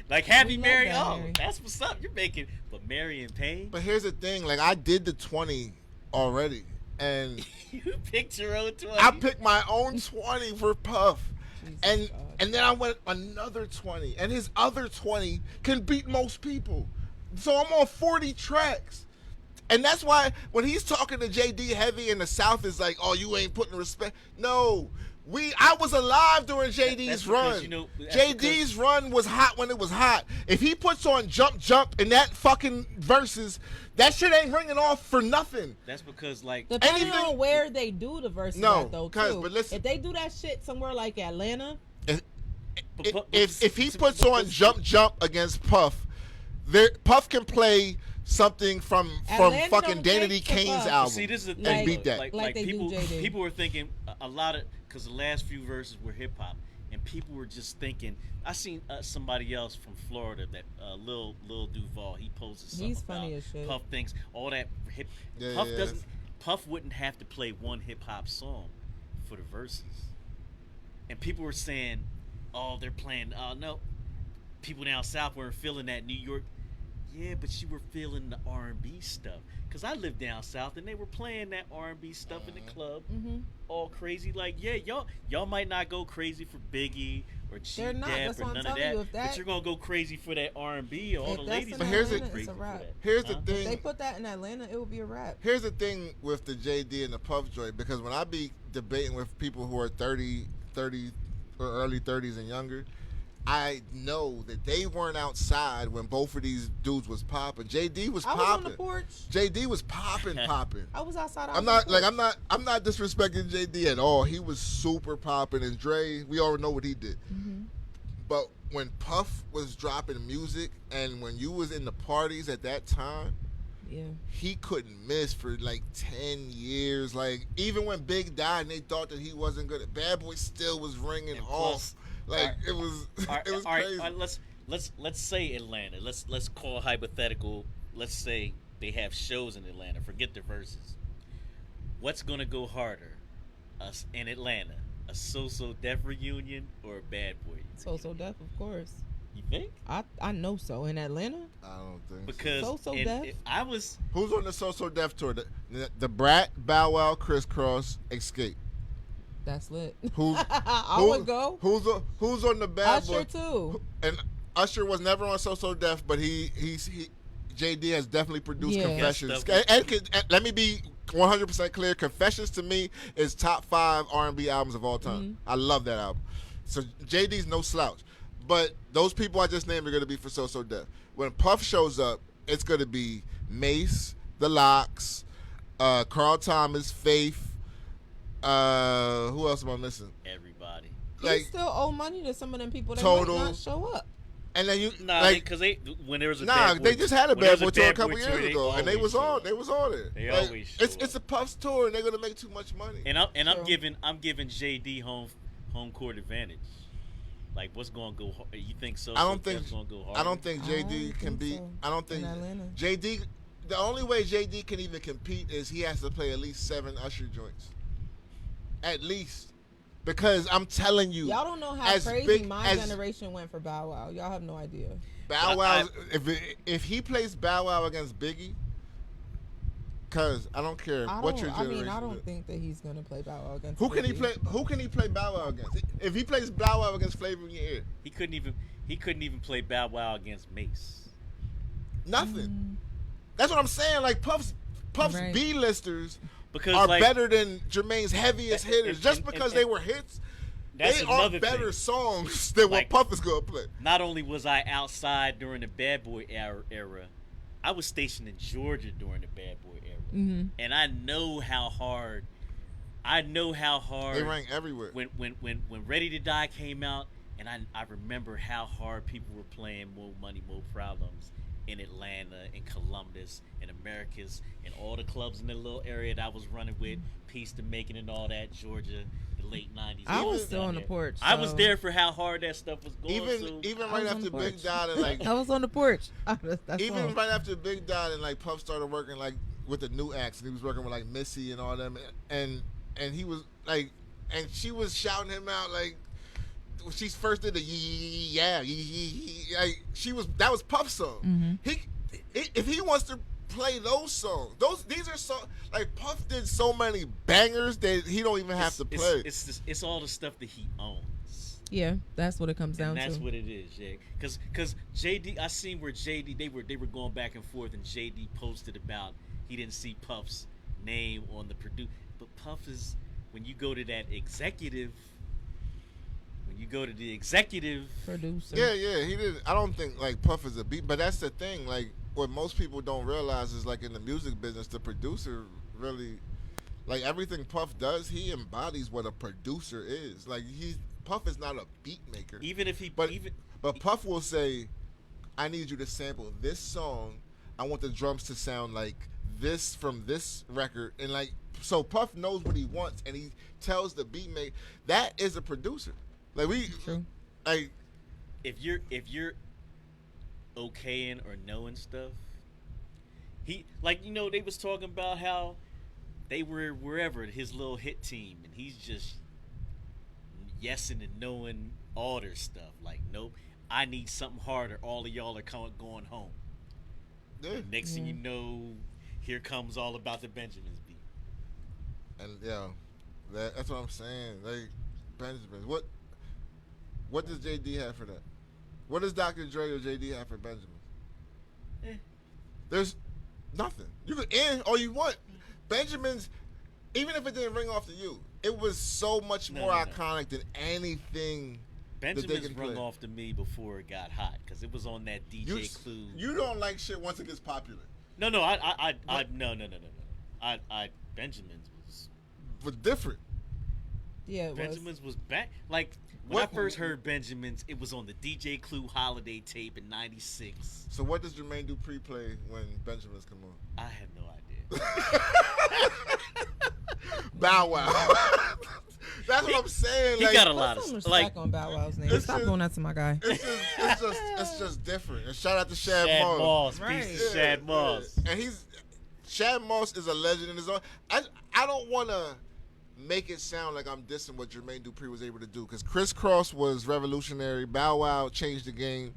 like Happy We love Mary, that oh, Mary. that's what's up. You're making, but Mary in pain. But here's the thing, like I did the 20 already, and You picked your own 20. I picked my own 20 for Puff, and God. and then I went another 20, and his other 20 can beat most people, so I'm on 40 tracks, and that's why when he's talking to JD Heavy in the South is like, oh, you ain't putting respect. No. I was alive during JD's That's because, run. you know, that's JD's run was hot when it was hot. If he puts on Jump in that fucking verses, that shit ain't ringing off for nothing. That's because, like, Depending anything- on where they do the verses No, at, though, 'cause- too. but listen- If they do that shit somewhere like Atlanta, If he puts on Jump against Puff, Puff can play something from Atlanta fucking don't Danny take Kane's Puff. album. See, this is the and thing. beat though. that. Like they do people, JD. people were thinking a lot of because the last few verses were hip hop, and people were just thinking. I seen somebody else from Florida that Lil Duval. He posted something He's about funny as shit. Puff thinks all that hip. Yeah, Puff yeah, doesn't. Puff wouldn't have to play one hip hop song for the verses, and people were saying, "Oh, they're playing." No, people down south weren't feeling that. New York. Yeah, but you were feeling the R&B stuff. Cause I lived down south and they were playing that R&B stuff in the club, all crazy. Like, yeah, y'all might not go crazy for Biggie or G They're not. Dep That's or what I'm none of telling that, you. If that- but you're gonna go crazy for that R&B. All If the that's ladies. in But here's Atlanta, the- it's a wrap. Here's the If thing. they put that in Atlanta, it would be a wrap. Here's the thing with the JD and the Puff joint, because when I be debating with people who are 30 or early 30s and younger, I know that they weren't outside when both of these dudes was popping. JD was I was on the popping. porch. JD was popping. I was outside. I'm not disrespecting JD at all. He was super popping, and Dre, we all know what he did. But when Puff was dropping music, and when you was in the parties at that time, Yeah. he couldn't miss for like 10 years. Like, even when Big died and they thought that he wasn't good, Bad Boy still was ringing And off. plus, Like, it was it was crazy. All right, let's say Atlanta. Let's call hypothetical. Let's say they have shows in Atlanta. Forget the verses. What's gonna go harder, us in Atlanta? A So Def reunion or a Bad Boy reunion? So Def, of course. You think? I know so. In Atlanta, I don't think Because So in- Def? I was Who's on the So Def tour? The Brat, Bow Wow, Crisscross, Escape. that's lit. Who's I would go. Who's on the Bad Boy? Usher too. And Usher was never on So Def, but he JD has definitely produced Yeah. Confessions. Yes, And let me be 100% clear. Confessions to me is top 5 R&B albums of all time. I love that album. So JD's no slouch. But those people I just named are going to be for So Def. When Puff shows up, it's going to be Mace, The Lox, Carl Thomas, Faith. Who else am I missing? everybody. He still owe money to some of them people that Total. might not show up. And then you Nah, because when there was a Nah, Bad Boy, they just had a when there Bad was Boy tour a Bad couple Boy years tour, ago, and they always was show on. up. They was on it. They Like, always show it's a Puff's tour, and they're gonna make too much money. And I'm True. giving JD home court advantage. Like, what's going to go? You think so? I don't think Def's gonna go hard. I don't think I JD don't can think beat. so. I don't think In Atlanta. JD. The only way JD can even compete is he has to play at least 7 Usher joints. At least, because I'm telling you, Y'all don't know how as crazy big my as generation went for Bow Wow. Y'all have no idea. Bow Wow, if he plays Bow Wow against Biggie, cause I don't care what your generation. I don't is. think that he's gonna play Bow Wow against. Who can he Biggie. play? Who can he play Bow Wow against? If he plays Bow Wow against Flavor in Your Ear, He couldn't even play Bow Wow against Mace. nothing. That's what I'm saying. Like Puff's Right. B-listers Because are like, better than Jermaine's heaviest hitters. Just and- because and- they were hits, That's they are another better thing. songs than Like- what Puff is gonna play. Not only was I outside during the Bad Boy era, I was stationed in Georgia during the Bad Boy era, and I know how hard. They rang everywhere. When Ready to Die came out, and I remember how hard people were playing More Money, More Problems in Atlanta, in Columbus, in Americas, and all the clubs in the little area that I was running with, Peace to Making and all that, Georgia, the late 90s. I was down still on the there. porch. I was so- there for how hard that stuff was going. so Even I right was on after the Big porch. died, and like I was on the porch. That's even all. right after Big died, and like Puff started working like with the new acts, and he was working with like Missy and all them, and he was like, and she was shouting him out like. When she first did the yeah, like that was Puff's song. If he wants to play those songs, these are so like Puff did so many bangers that he don't even have to play. It's all the stuff that he owns. Yeah, that's what it comes down And that's to. what it is, yeah. Because JD, I seen where JD they were going back and forth, and JD posted about he didn't see Puff's name on the produce. But Puff is when you go to that executive, Producer. Yeah, he did. I don't think like Puff is a beat, but that's the thing. Like what most people don't realize is like in the music business, the producer really, like everything Puff does, he embodies what a producer is. Like Puff is not a beat maker. even if he But Puff will say, I need you to sample this song. I want the drums to sound like this from this record, and like so Puff knows what he wants, and he tells the beat maker. That is a producer. Like True. like if you're okaying or knowing stuff, he like they was talking about how they were wherever his little hit team, and he's just yesing and knowing all their stuff. Like, nope, I need something harder. All of y'all are going home. yeah. Next thing you know, here comes All About the Benjamins beat. And that's what I'm saying. Like Benjamin, what does JD have for that? What does Dr. Dre or JD have for Benjamin? There's nothing. You can end all you want. Benjamin's, even if it didn't ring off to you, it was so much more iconic than anything. Benjamin's rung off to me before it got hot because it was on that DJ Clue. You don't like shit once it gets popular. No, Benjamin's was different. Yeah, it Benjamin's was back. Like when I first heard Benjamin's, it was on the DJ Clue holiday tape in '96. So what does Jermaine Dupri play when Benjamin's come on? I have no idea. Bow Wow. That's what I'm saying. He like, got a lot Put some of respect on Bow Wow's name. Stop doing that to my guy. It's just different. And shout out to Shad Moss. Moss. Right. Peace to Shad Moss. And Shad Moss is a legend in his own. I don't want to make it sound like I'm dissing what Jermaine Dupri was able to do, because Criss Cross was revolutionary. Bow Wow changed the game.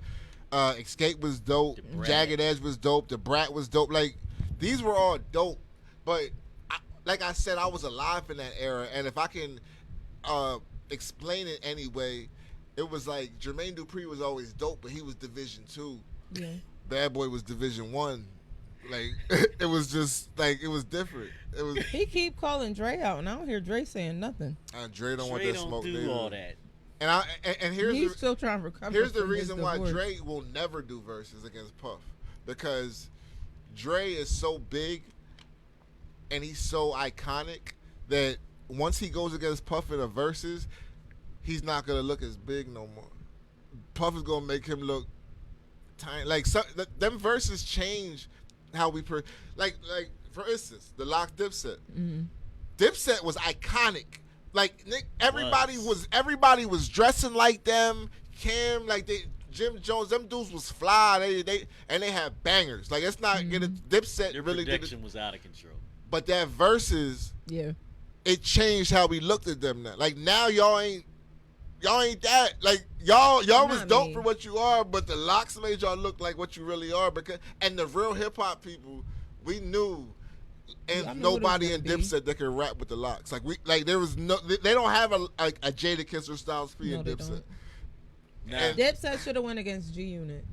Escape was dope. Jagged Edge was dope. The Brat was dope. Like, these were all dope. But like I said, I was alive in that era, and if I can explain it anyway, it was like Jermaine Dupri was always dope, but he was Division 2. Yeah. Bad Boy was Division 1. Like, it was just like, it was different. It was. He keep calling Dre out, and I don't hear Dre saying nothing. Dre don't want Dre that don't smoke. do all that. And here's He's still trying to recover. here's the from his reason why divorce. Dre will never do verses against Puff, because Dre is so big and he's so iconic that once he goes against Puff in a verses, he's not gonna look as big no more. Puff is gonna make him look tiny. Like, them verses change how we like for instance, the Lock Dipset. Mm-hmm. Dipset was iconic. Like, everybody was dressing like them. Cam, like Jim Jones, them dudes was fly. They had bangers. Like, it's not getting Dipset Their really did production was out of control. but that verses, Yeah. it changed how we looked at them now. Like, now y'all ain't that. Like, y'all was Not dope me. for what you are, but the Locks made y'all look like what you really are. And the real hip hop people, we knew. And I knew nobody what in it was gonna Dipset that can rap with the Locks. There was no. They don't have a Jadakiss or Styles P No, in they Dipset. don't. Nah. And- Dipset should have went against G Unit.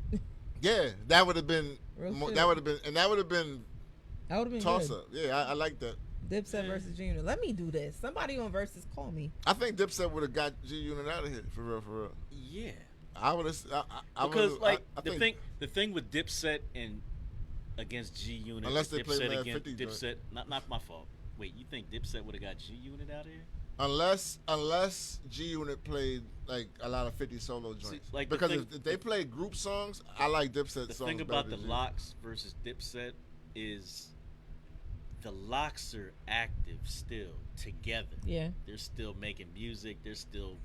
Yeah, that would have been. Real shit. That would have been, and that would have been That would have been toss good. up. Yeah, I like that. Dipset versus G Unit. Let me do this. Somebody on Versus, call me. I think Dipset would have got G Unit out of here for real. Yeah. I would have. Because like I the think, thing with Dipset and against G Unit, Unless they play Dipset Mad against 50 joint. Dipset, not my fault. Wait, you think Dipset would have got G Unit out of here? unless G Unit played like a lot of 50 solo joints. like the because thing- if they play group songs, I like Dipset The songs. thing about better the than G. Locks versus Dipset is the Locks are active still together. Yeah. They're still making music. They're still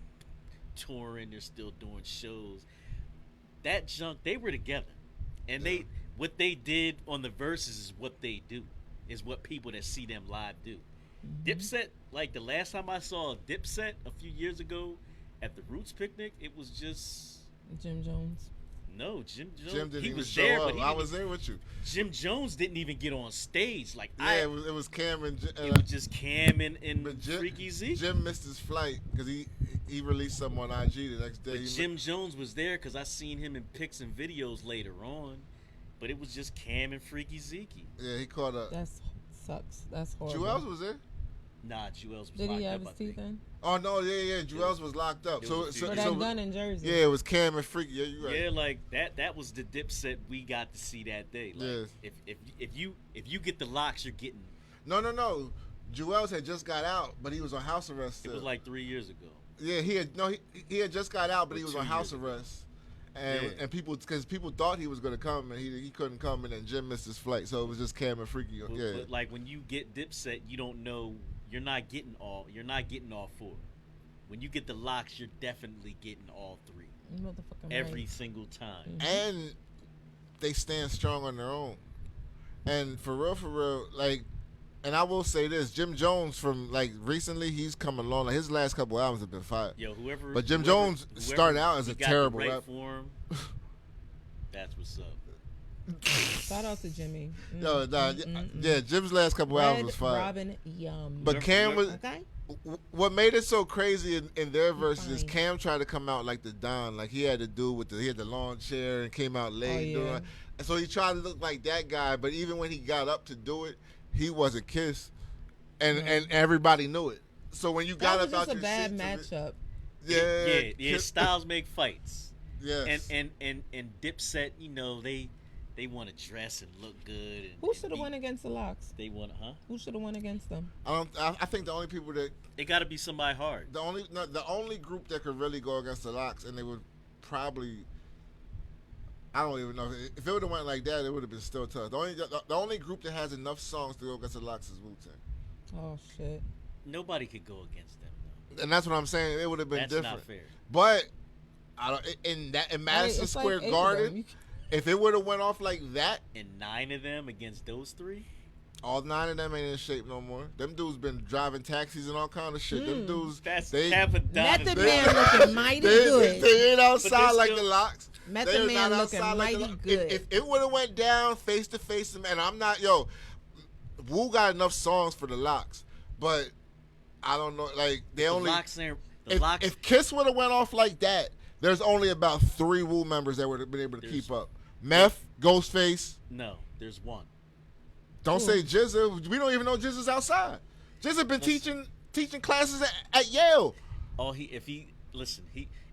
touring. They're still doing shows. That junk, they were together, and Yeah. what they did on the verses is what they do, is what people that see them live do. Dipset, like the last time I saw Dipset a few years ago at the Roots picnic, it was just Jim Jones. no Jim Jones. Jim didn't he even was show there, up. but he I didn't- was there with you. Jim Jones didn't even get on stage. Like Yeah, it was Cam and it was just Cam and but Freaky Zeke. Jim missed his flight because he released something on IG the next day. But He- Jim Jones was there because I seen him in pics and videos later on. But it was just Cam and Freaky Zeke. yeah, he caught up. That sucks. That's horrible. Jewels was there. Nah, Jewels was Did locked he have up, his I teeth think. in? Oh no, yeah. Jewels was locked up. It So, was- so, For so that gun in Jersey. yeah, it was Cam and Freaky. Yeah, you right. Yeah, like that was the Dipset we got to see that day. Like Yes. if you get the Locks, you're getting. No. Jewels had just got out, but he was on house arrest. It Still. was like 3 years ago. Yeah, he had just got out, but Or he was 2 on house years ago. arrest. And people, because people thought he was going to come, and he couldn't come, and then Jim missed his flight, so it was just Cam and Freaky. But like when you get Dipset, you don't know, you're not getting all four. When you get the Locks, you're definitely getting all three every single time. And they stand strong on their own. And for real, like, and I will say this, Jim Jones from like recently, he's come along. Like his last couple albums have been fire. Yo, but Jim Jones started out as a terrible rapper. That's what's up. Shout out to Jimmy. Yeah, Jim's last couple albums was fire. Robin, yum. But Cam was. Okay. What made it so crazy in their verses is Cam tried to come out like the Don, like he had to do with he had the lawn chair and came out late. And so he tried to look like that guy, but even when he got up to do it, he wasn't Kiss, and everybody knew it. So when you got that was up just out a your bad seat matchup. Yeah. Styles make fights. Yes. And Dipset, you know, they want to dress and look good. Who should have won against the Locks? They want, Who should have won against them? I think the only people that it got to be somebody hard. The only group that could really go against the Locks, and they would probably. I don't even know if it would have went like that. It would have been still tough. The only group that has enough songs to go against the Locks is Wu-Tang. Oh shit! Nobody could go against them though. And that's what I'm saying. It would have been that's different. That's not fair. But in Madison Square Garden, if it would have went off like that, and 9 of them against those 3, all 9 of them ain't in shape no more. Them dudes been driving taxis and all kind of shit. Them dudes, Method Man looking mighty good. They ain't outside like the Locks. Method Man looking mighty good. If it would have went down face to face, and I'm not, Wu got enough songs for the Locks, but I don't know, like they only. If Kiss would have went off like that, there's only about 3 Wu members that would have been able to keep up. Meth, Ghostface. No, there's one. Don't say Jizza. We don't even know Jizza's outside. Jizza been teaching classes at Yale.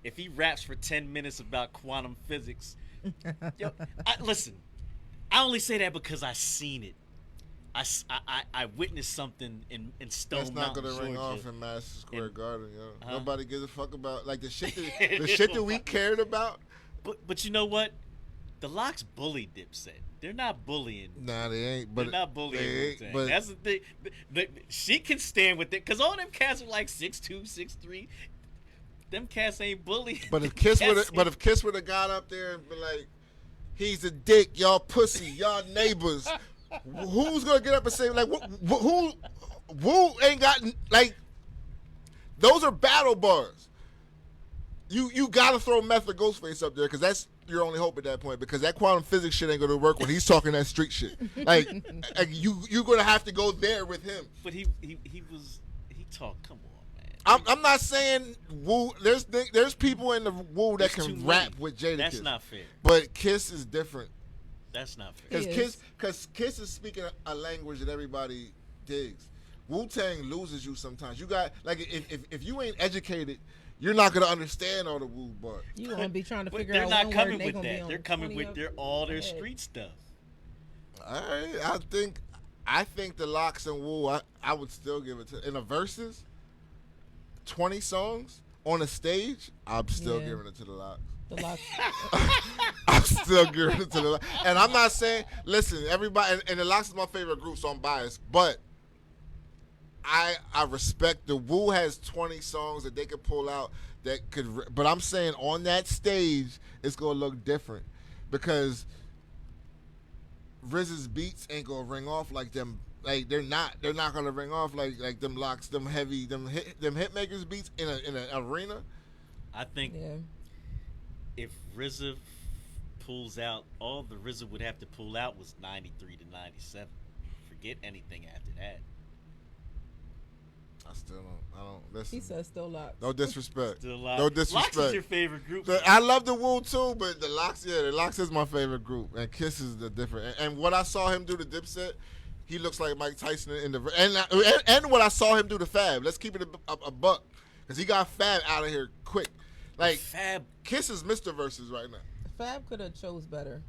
If he raps for 10 minutes about quantum physics, listen. I only say that because I seen it. I witnessed something in Stone Mountain, That's not gonna ring Georgia. off in Madison Square Garden, yo. Nobody gives a fuck about like the shit that we cared about. But you know what? The Locks bully Dipset. They're not bullying. Nah, they ain't. But they're not bullying. But that's the thing. She can stand with it because all them cats are like 6'2", 6'3". Them cats ain't bullying. But if Kiss would have got up there and been like, "He's a dick, y'all pussy, y'all neighbors," who's gonna get up and say like, "Who ain't got like"? Those are battle bars. You gotta throw Meth or Ghostface up there because that's your only hope at that point, because that quantum physics shit ain't gonna work when he's talking that street shit. Like you're gonna have to go there with him. But he talked. Come on, man. I'm not saying Wu. There's people in the Wu that can rap with Jadakiss. That's not fair. But Kiss is different. That's not fair. Because Kiss is speaking a language that everybody digs. Wu-Tang loses you sometimes. You got like if you ain't educated, you're not gonna understand all the Wu bars. You gonna be trying to figure they're out not one coming word, with that. They're coming with all their street stuff. All right, I think the Locks and Wu. I would still give it to in a versus. 20 songs on a stage. I'm still giving it to the Locks. The Locks. I'm still giving it to the Locks. And I'm not saying. Listen, everybody, and the Locks is my favorite group, so I'm biased, but. I respect the Wu has 20 songs that they could pull out that could, but I'm saying on that stage it's gonna look different because RZA's beats ain't gonna ring off like them. Like they're not gonna ring off like them Locks, them heavy, them hitmakers beats in an arena. I think if RZA pulls out, all the RZA would have to pull out was 93 to 97. Forget anything after that. I don't listen. He says still Locks. No disrespect. Still Locks. No disrespect. Locks is your favorite group. I love the Wu too, but the Locks is my favorite group, and Kiss is the different. And what I saw him do to Dipset, he looks like Mike Tyson in the and what I saw him do to Fab. Let's keep it a buck, because he got Fab out of here quick. Like Fab, Kiss is Mr. Versus right now. Fab could have chose better.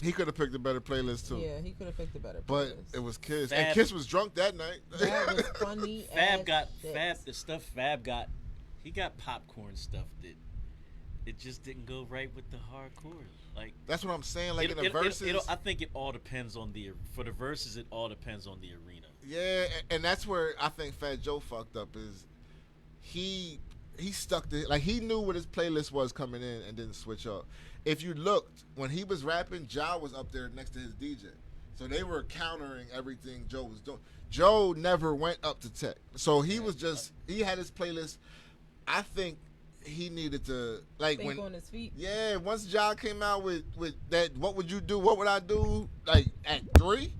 He could have picked a better playlist too. Yeah, he could have picked a better playlist. But it was Kiss, and Kiss was drunk that night. That was funny. Fab got the stuff Fab got. He got popcorn stuff that it just didn't go right with the hardcore. Like That's what I'm saying. Like in the it, verses, I think it all depends on for the verses. It all depends on the arena. yeah, and that's where I think Fat Joe fucked up is he stuck to like he knew what his playlist was coming in and didn't switch up. If you looked when he was rapping, Ja was up there next to his DJ, so they were countering everything Joe was doing. Joe never went up to Tech, so he was just he had his playlist. I think he needed to like Think when on his feet. yeah once Ja came out with that what would you do, what would I do, like at 3.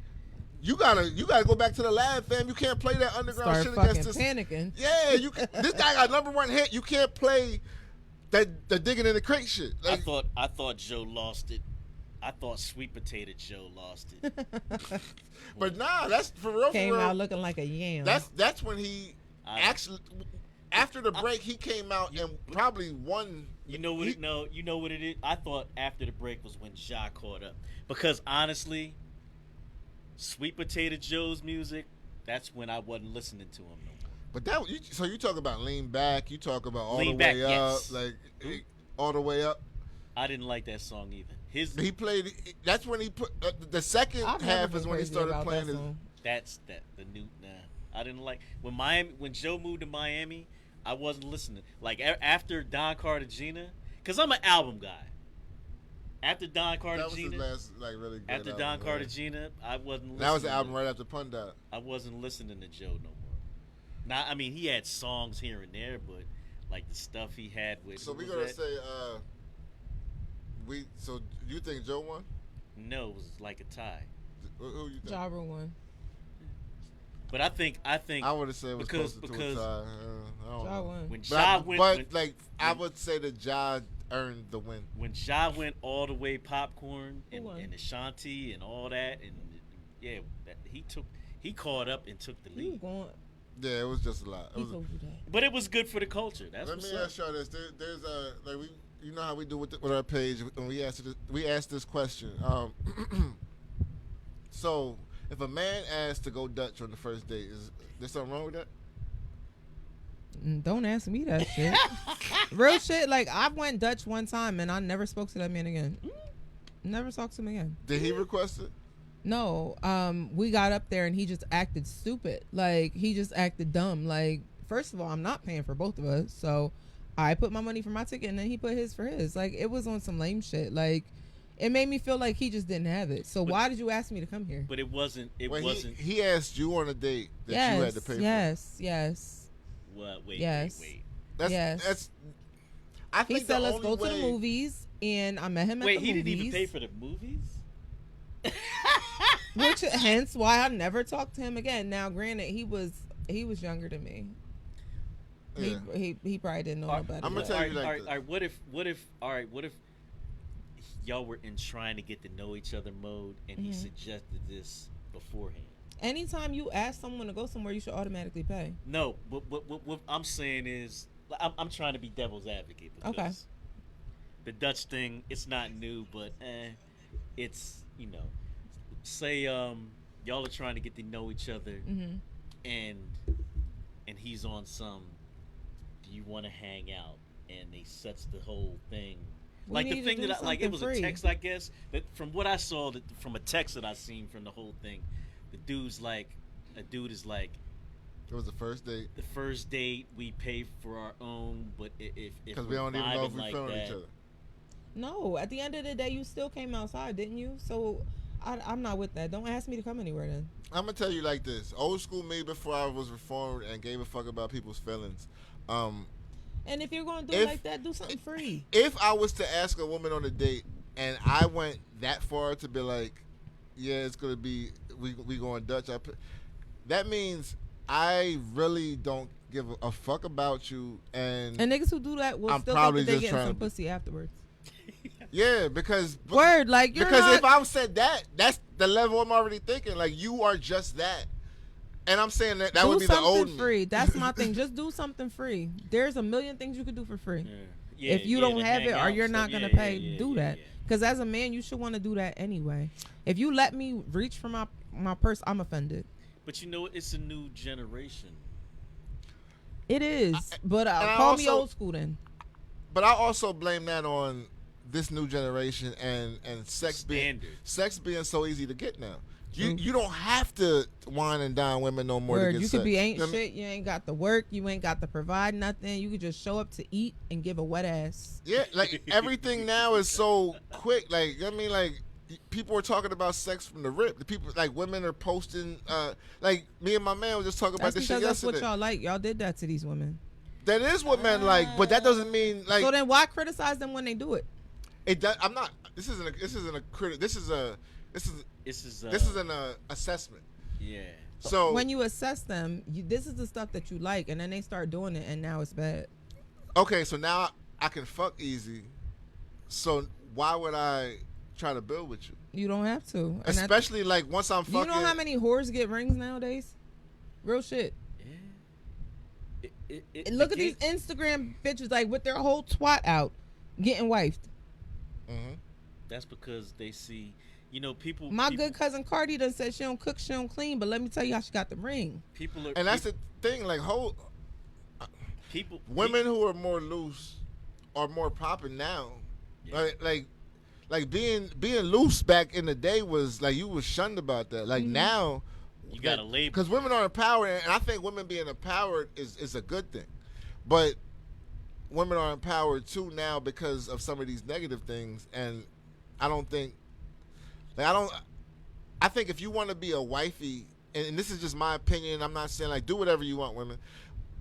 You gotta go back to the lab, fam. You can't play that underground Start shit fucking against this. panicking. Yeah, this guy got #1 hit. You can't play that the digging in the crate shit. Like, I thought Joe lost it. I thought Sweet Potato Joe lost it. but nah, that's for real. Came for real. out looking like a yam. That's when he actually after the break he came out and probably won. You know what? You know what it is. I thought after the break was when Ja caught up because honestly, Sweet Potato Joe's music. That's when I wasn't listening to him no more. But so you talk about lean back. You talk about all Lean the way Back, up, yes. like all the way up. I didn't like that song either. He played. That's when he put the second I've never half been is when he crazy started about playing that his. song. That's the new. Nah, I didn't like when Joe moved to Miami. I wasn't listening. Like after Don Cartagena, because I'm an album guy. After Don That was his Cartagena, last like really good after album, Don yeah. Cartagena, I wasn't listening. That was the album right after Pun Dot. I wasn't listening to Joe no more. Now, I mean, he had songs here and there, but like the stuff he had with. So who we was gonna that? say So you think Joe won? No, it was like a tie. Who you think? Ja Rule won. But I think I would have said it was because closer to a tie. I don't Ja know. won. when But, Ja went, I would say that Ja earned the win. when Ja went all the way popcorn Who won? and Ashanti and all that, and yeah, he caught up and took the He was lead. going. Yeah, it was just a lot. It He was told you that. But it was good for the culture. That's Let what's me up. ask y'all this. There's like you know how we do with our page when we ask this question. So if a man asks to go Dutch on the first date, is there something wrong with that? Don't ask me that shit. Real shit. Like I went Dutch one time and I never spoke to that man again. Never talked to him again. Did he request it? No. We got up there and he just acted stupid. Like he just acted dumb. Like first of all, I'm not paying for both of us, so I put my money for my ticket and then he put his for his. Like it was on some lame shit. Like it made me feel like he just didn't have it. So why did you ask me to come here? But it wasn't. It Well, wasn't. he asked you on a date that you had to pay Yes. What? Wait. Yes. Wait. for. Yes. That's. I He think said, the "Let's only go to way- the movies," and I met him at Wait. the He movies. didn't even pay for the movies. Which hence why I never talked to him again. Now, granted, he was younger than me. Yeah. He probably didn't know no better. I'ma tell you like this. all right, what if y'all were in trying to get to know each other mode and he suggested this beforehand? Anytime you ask someone to go somewhere, you should automatically pay. No, but what I'm saying is I'm trying to be devil's advocate because Okay. the Dutch thing, it's not new, but it's, say y'all are trying to get to know each other Mm-hmm. and he's on some, do you want to hang out, and they sets the whole thing We like the need to thing do that I, like it was something a free. text, I guess, that from what I saw, that from a text that I seen from the whole thing, a dude is like It was the first date the first date we pay for our own, but if because we're we don't even know if vibing we like feeling that, each other. No, at the end of the day, you still came outside, didn't you? So I'm not with that. Don't ask me to come anywhere then. I'm gonna tell you like this: old school me before I was reformed and gave a fuck about people's feelings. And if you're going to do If- it like that, do something free. If I was to ask a woman on a date and I went that far to be like, yeah, it's gonna be we going Dutch, that means I really don't give a fuck about you, and And niggas who do that will I'm still probably think that they just getting trying some to- pussy afterwards. yeah, because Word, like you're because not, if I said that, that's the level I'm already thinking. Like you are just that, and I'm saying that do would be the old something me. free. That's my thing. Just do something free. There's a million things you could do for free. Yeah, If you yeah, don't to have hang it or out you're and not stuff. gonna Yeah, pay, yeah, do yeah, that. yeah. Because as a man, you should want to do that anyway. If you let me reach for my purse, I'm offended. But it's a new generation. It is, but and I call me also- old school then. but I also blame that on this new generation and sex being so easy to get now. You don't have to wine and dine women no more to Word, get you sex. could be ain't You know what I mean? shit. You ain't got the work. You ain't got to provide nothing. You could just show up to eat and give a wet ass. Yeah, like everything now is so quick. Like I mean, like people are talking about sex from the rip. The people, like women are posting. Like me and my man was just talking about That's this because shit that's yesterday. what y'all like. Y'all did that to these women. That is what men like, but that doesn't mean like So then why criticize them when they do it? it. Does, I'm not. This isn't a critic. This is an assessment. Yeah. So When you assess them, this is the stuff that you like, and then they start doing it, and now it's bad. okay, so now I can fuck easy. So why would I try to build with you? You don't have to. And Especially like once I'm do fucking. you know how many whores get rings nowadays? Real shit. Look at these Instagram bitches like with their whole twat out, getting wifed. Mhm. That's because they see, people. My people, good cousin Cardi done said she don't cook, she don't clean, but let me tell you how she got the ring. People are. And that's the thing. Like women who are more loose are more popping now. Yeah. Like being loose back in the day was like you was shunned about that. Like now, You got a label. because women are empowered, and I think women being empowered is a good thing. But women are empowered too now because of some of these negative things, and I don't think, I think if you want to be a wifey, and this is just my opinion, I'm not saying like do whatever you want, women.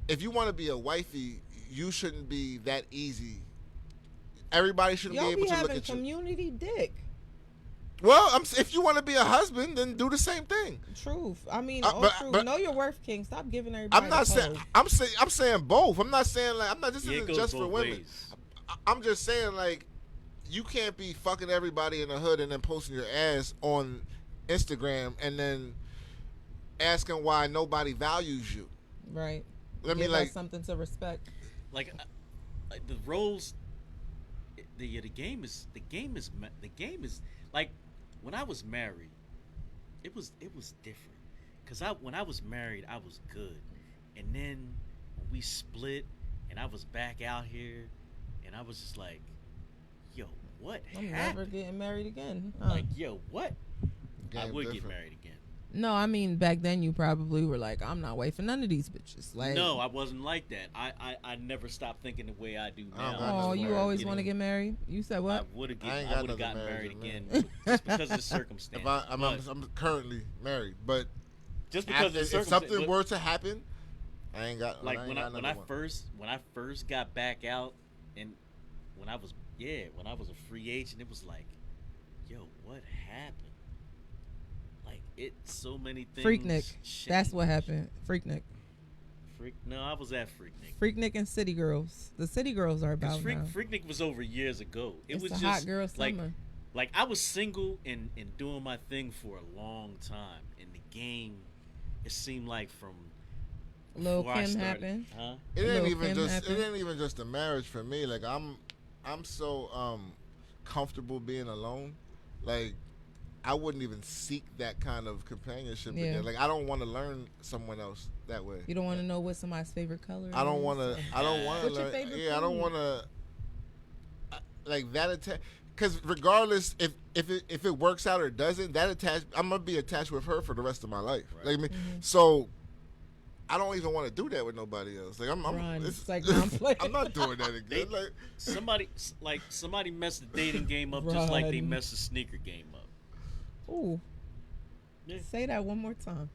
If you want to be a wifey, you shouldn't be that easy. Everybody shouldn't Y'all be able be to look having at you. community dick. Well, if you want to be a husband, then do the same thing. Truth. I mean, but- truth. Know your worth, King. Stop giving everybody. I'm not saying. I'm saying both. I'm not saying like I'm not. This Yeah, it isn't goes just for both women. ways. I'm just saying like you can't be fucking everybody in the hood and then posting your ass on Instagram and then asking why nobody values you. Right. I mean, Give like us something to respect. Like the roles. The game is like when I was married, it was different. Cause when I was married, I was good, and then when we split, and I was back out here, and I was just like, yo, what I'm happened? never getting married again. Like, yo, what? I Game would get different. married again. No, I mean back then you probably were like, I'm not waiting for none of these bitches. Like, No, I wasn't like that. I never stopped thinking the way I do I don't now. got oh, another you marriage, always want to get married? You said I what? would have I ain't got another gotten marriage married in a again just because of the circumstance. I'm currently married, but Just because of the if circumstance. something were to happen, I ain't got Like I ain't when got I another one. when I first got back out, and when I was a free agent, it was like, yo, what happened? Like so many things. Freaknik. That's changed. what happened. Freaknik. No, I was at Freaknik. Freaknik and City Girls. The City Girls are about now. Freaknik was over years ago. It It's was a just hot girl like summer. like I was single and doing my thing for a long time. In the game, it seemed like from Lil before I Kim started- happened. Huh? It Lil' ain't even Kim just happened. it ain't even just a marriage for me. Like I'm so comfortable being alone. Like I wouldn't even seek that kind of companionship Yeah. again. Like I don't want to learn someone else that way. You don't want to know what somebody's favorite color is? I don't want to. I don't want to What's your learn. favorite Yeah, I don't food? want to. Like that because regardless if it works out or doesn't, that attach I'm gonna be attached with her for the rest of my life. Right. Like I mean, Mm-hmm. so I don't even want to do that with nobody else. Like I'm Run. it's It's like, no, I'm playing. I'm not doing that They- again. Like somebody messed the dating game up just like they Run. messed the sneaker game up. Ooh. Yeah. Say that one more time.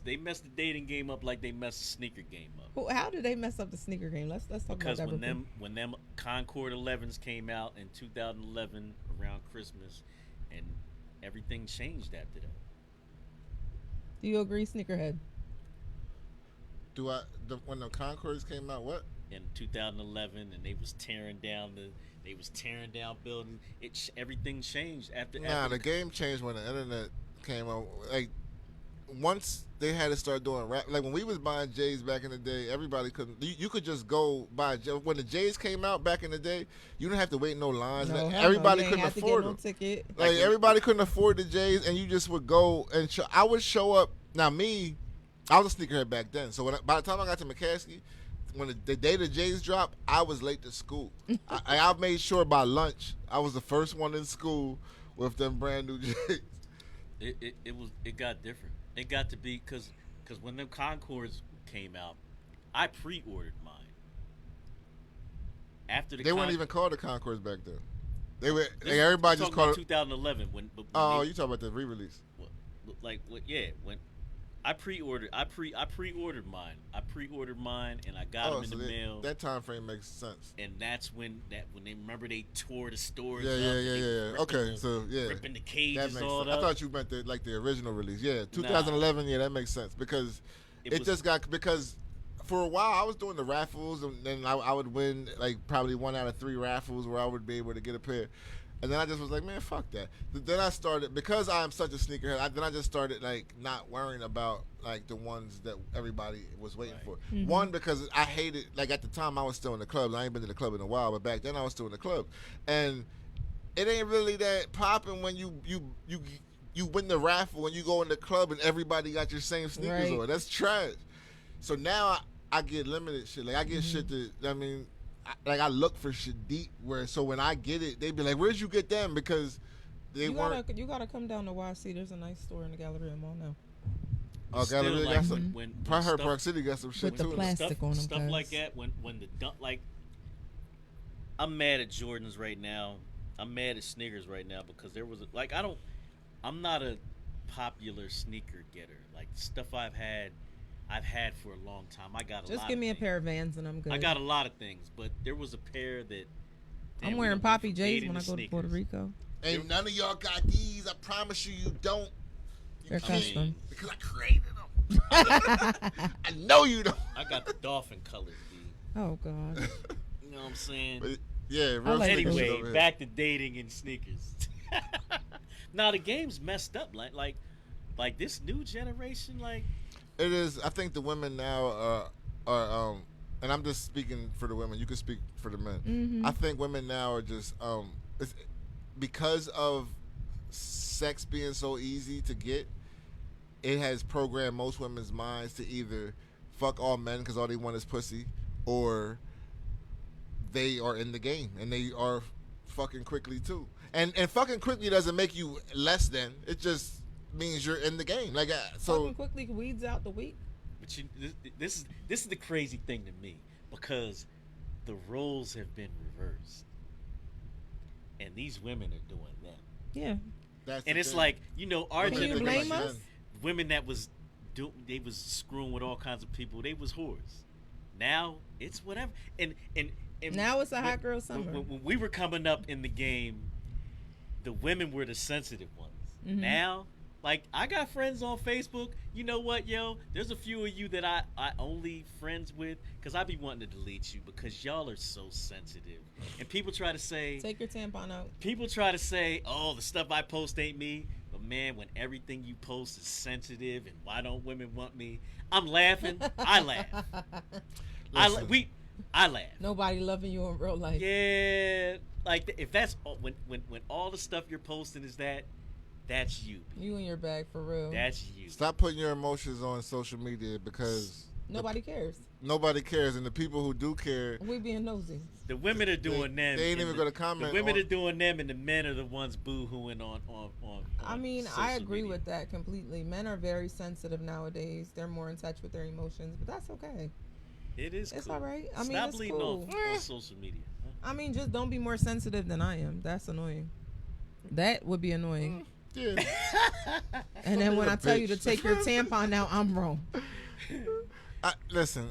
They messed the dating game up like they messed the sneaker game up. How did they mess up the sneaker game? Let's talk Because about that. when them Concord 11s came out in 2011 around Christmas, and everything changed after that. Do you agree, sneakerhead? when the Concords came out, what? In 2011, and they was tearing down building. Everything changed after. Nah, after the game changed when the internet came out. Like once they had to start doing rap. Like when we was buying J's back in the day, everybody couldn't. You could just go buy. When the J's came out back in the day, you didn't have to wait in no lines. No, hell Everybody no. You ain't couldn't have to afford get them. no ticket. Like everybody couldn't afford the J's, and you just would go and I would show up. Now me, I was a sneakerhead back then. So by the time I got to McCaskey, the day the Jays dropped, I was late to school. I made sure by lunch I was the first one in school with them brand new Jays. It got different. It got to be because when them Concords came out, I pre-ordered mine. After They weren't even called the Concords back then. They were This- everybody I'm just talking called about it. 2011 when Oh, they- you talking about the re-release? when I pre-ordered mine. I pre-ordered mine and I got them in so the mail. that time frame makes sense. And that's when they remember they tore the stores Yeah, up. yeah, and yeah, they yeah. was Okay, ripping the- so yeah, ripping the that cages makes all sense. up. I thought you meant the original release. Yeah, 2011. Yeah, that makes sense because it was- just got because for a while I was doing the raffles and then I would win like probably 1 out of 3 raffles where I would be able to get a pair. And then I just was like, man, fuck that. Then I started, because I'm such a sneakerhead, then I just started like not worrying about like the ones that everybody was waiting for. One, because I hated, like at the time I was still in the clubs. I ain't been to the club in a while, but back then I was still in the club. And it ain't really that popping when you win the raffle and you go in the club and everybody got your same sneakers Right. on. That's trash. So now I get limited shit. Like I get shit that, I mean, I look for shit deep so when I get it, they be like, "Where'd you get them?" Because they You weren't. gotta come down to YC. There's a nice store in the Galleria Mall now. Oh, Still, Galleria like, got some. when I heard stuff- Park City got some shit With the too. plastic stuff, on them, stuff like cuz. that. When the dunk, like, I'm mad at Jordans right now. I'm mad at sneakers right now because there was I'm not a popular sneaker getter. Like stuff I've had for a long time. I got a lot. Just give me a of pair of Vans and I'm good. I got a lot of things, but there was a pair that I'm damn, wearing we Poppy went from J's dating when I to go to Puerto sneakers. Rico. Ain't none of y'all got these. I promise you don't. You They're can't, custom. because I created them. I know you don't. I got the dolphin colors, B. Oh God. You know what I'm saying? But yeah, I real like sneaker shit Anyway, over here. back to dating and sneakers. Now the game's messed up. Like this new generation, like It is. I think the women now are and I'm just speaking for the women. You can speak for the men. Mm-hmm. I think women now are just it's, because of sex being so easy to get. It has programmed most women's minds to either fuck all men because all they want is pussy, or they are in the game and they are fucking quickly too. And fucking quickly doesn't make you less than. It just means you're in the game. Like so. Fucking quickly weeds out the wheat. but this is the crazy thing to me because the roles have been reversed. And these women are doing them. Yeah. That's And the it's thing. like, our Women Can you think generation, blame like us? men. women that they was screwing with all kinds of people, they was whores. Now it's whatever. And Now it's a when- hot girl summer. When we were coming up in the game, the women were the sensitive ones. Mhm. Now, like I got friends on Facebook. You know what, yo? There's a few of you that I only friends with because I be wanting to delete you because y'all are so sensitive. And people try to say, Take your tampon out. oh, the stuff I post ain't me. But man, when everything you post is sensitive and why don't women want me? I'm laughing. I laugh. Listen. I laugh. Nobody loving you in real life. Yeah, like if that's when all the stuff you're posting is that's you. B. You in your bag for real. That's you. Stop putting your emotions on social media because Nobody cares. nobody cares, and the people who do care, We being nosy. The women are doing them. they ain't and even gonna comment The women on- are doing them, and the men are the ones boo-hooing on. I mean, I social agree media. with that completely. Men are very sensitive nowadays. They're more in touch with their emotions, but that's okay. It is. It's cool. all right. I mean, Stop it's bleeding cool. off on social media. Huh? I mean, just don't be more sensitive than I am. That's annoying. That would be annoying. yeah. And then when You're I a tell you to bitch. take your tampon out, I'm wrong. Listen,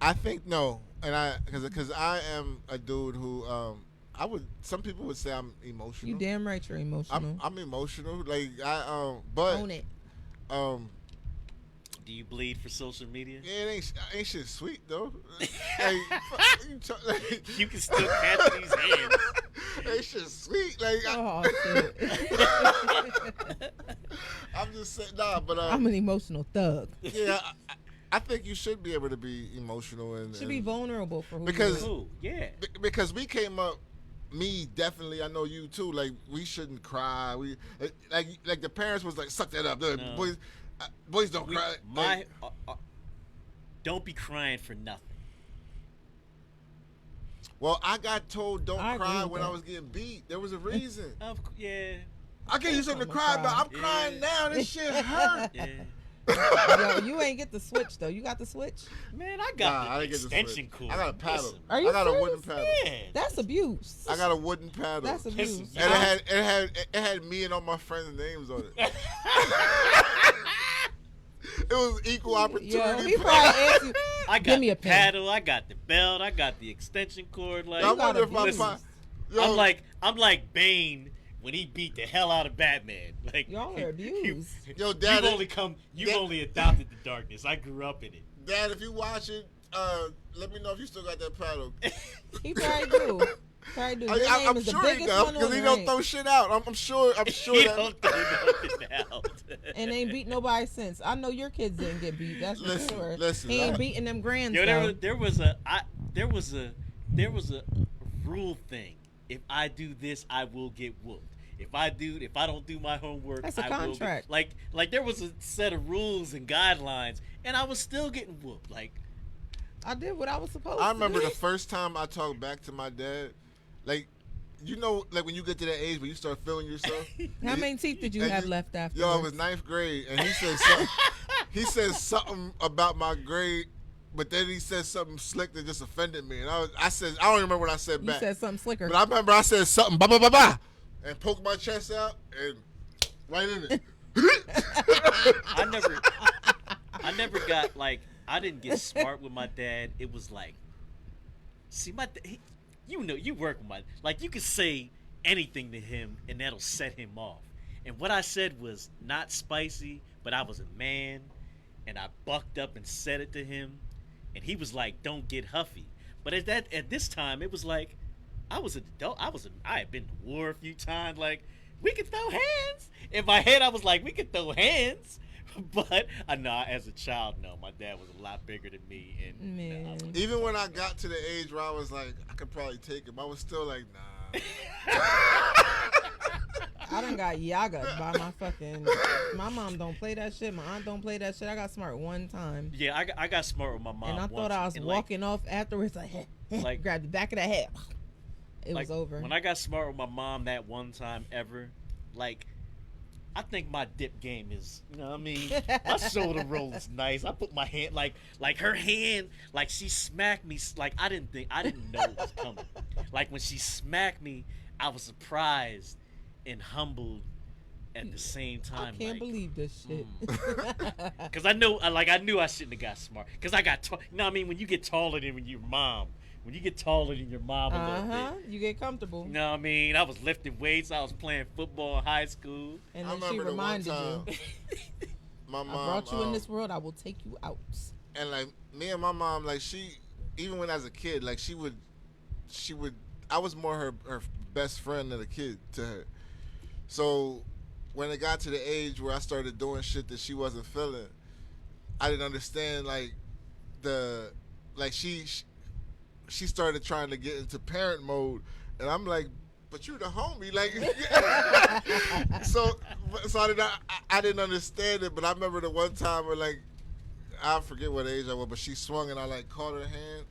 I think no, and because I am a dude who some people would say I'm emotional. You damn right you're emotional. I'm emotional. Like but Own it. Do you bleed for social media? yeah, it ain't shit sweet though. Like, like, You can still catch these hands. ain't shit sweet. Like Oh shit. I'm just saying, nah, but I'm an emotional thug. yeah, I think you should be able to be emotional and Should be and- vulnerable for who Because- you are. Cool. Yeah. because we came up. Me definitely, I know you too. Like we shouldn't cry. We like the parents was like, suck that up. The No. boys don't We- cry. my Like, don't be crying for nothing. Well, I got told don't I agree cry with when that. I was getting beat. There was a reason. Yeah. I gave you something to cry about. I'm crying now. This shit hurt. Yeah. Yo, you ain't get the switch though. You got the switch? Man, I got Nah, I the didn't get the extension switch. cord. I got a paddle. Listen, Are you I got a wooden serious? paddle. yeah. That's abuse. I got a wooden paddle. That's abuse. Listen, And it had me and all my friends' names on it. It was equal opportunity. Yo, he probably asked you. I got Give me a the pen. paddle. I got the belt. I got the extension cord. Like I got wonder if I abused. find. Yo, I'm like Bane when he beat the hell out of Batman. Like Y'all are abused. Yo, Dad, You've Dad- only adopted the darkness. I grew up in it. Dad, if you watch it, let me know if you still got that paddle. He probably do. Probably do. Your name I'm is the sure he biggest does one because on he the don't ring. throw shit out. I'm sure. I'm sure He that. don't throw nothing out. And ain't beat nobody since. I know your kids didn't get beat. That's for Listen, sure. listen, He ain't I- beating them grands. Yo, though. there was a rule thing. If I do this, I will get whooped. If I don't do my homework, That's a I contract. will get, like there was a set of rules and guidelines, and I was still getting whooped. Like I did what I was supposed I to. remember the first time I talked back to my dad, like, you know, like when you get to that age where you start feeling yourself. How many teeth did you and have left after? Yo, I was 9th grade, and he said something. He said something about my grade, but then he said something slick that just offended me, and I said I don't even remember what I said You back. said something slicker. But I remember I said something, ba ba ba ba, and poked my chest out and right in it. I never got like I didn't get smart with my dad. It was like, see you know, you work with like you could say anything to him and that'll set him off. And what I said was not spicy, but I was a man, and I bucked up and said it to him, and he was like, "Don't get huffy." But at this time, it was like I was an adult. I had been to war a few times. Like we could throw hands. In my head, I was like, we could throw hands. But I know as a child, no, my dad was a lot bigger than me, and Man. Even when I got to the age where I was like, I could probably take him, I was still like, nah. I done got yaga by my fucking. My mom don't play that shit. My aunt don't play that shit. I got smart one time, yeah, I got smart with my mom. and I once, thought I was and, walking off afterwards. Like, grabbed the back of the head. It like, was over. When I got smart with my mom that one time ever, like, I think my dip game is, you know what I mean? My shoulder roll is nice. I put my hand, like her hand, like she smacked me, like I didn't know it was coming. Like when she smacked me, I was surprised and humbled at the same time. I can't like, believe this shit. Cause I knew I shouldn't have got smart. Cause I got, you know what I mean? When you get taller than your mom a little bit, You get comfortable. you know what I mean? I was lifting weights. I was playing football in high school. And I then she remember the one reminded time you, my I mom brought you in this world, I will take you out. and like me and my mom, like even when I was a kid, like she would I was more her best friend than a kid to her. So when it got to the age where I started doing shit that she wasn't feeling, I didn't understand she started trying to get into parent mode, and I'm like, but you're the homie, like. so I didn't understand it, but I remember the one time where like I forget what age I was, but she swung and I like caught her hand,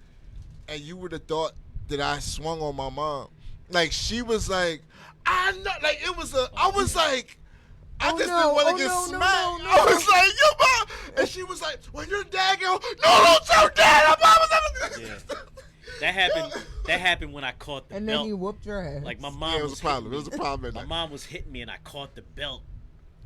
and you would have thought that I swung on my mom. Like she was like, I know, like it was I was like, I just didn't want to get smacked. I was like, your mom, and she was like, when your dad go, no, don't tell dad. Yeah. That happened when I caught the And belt. then you whooped your ass. Like my mom Yeah, it was a problem. hitting It was a problem. me. My mom was hitting me, and I caught the belt.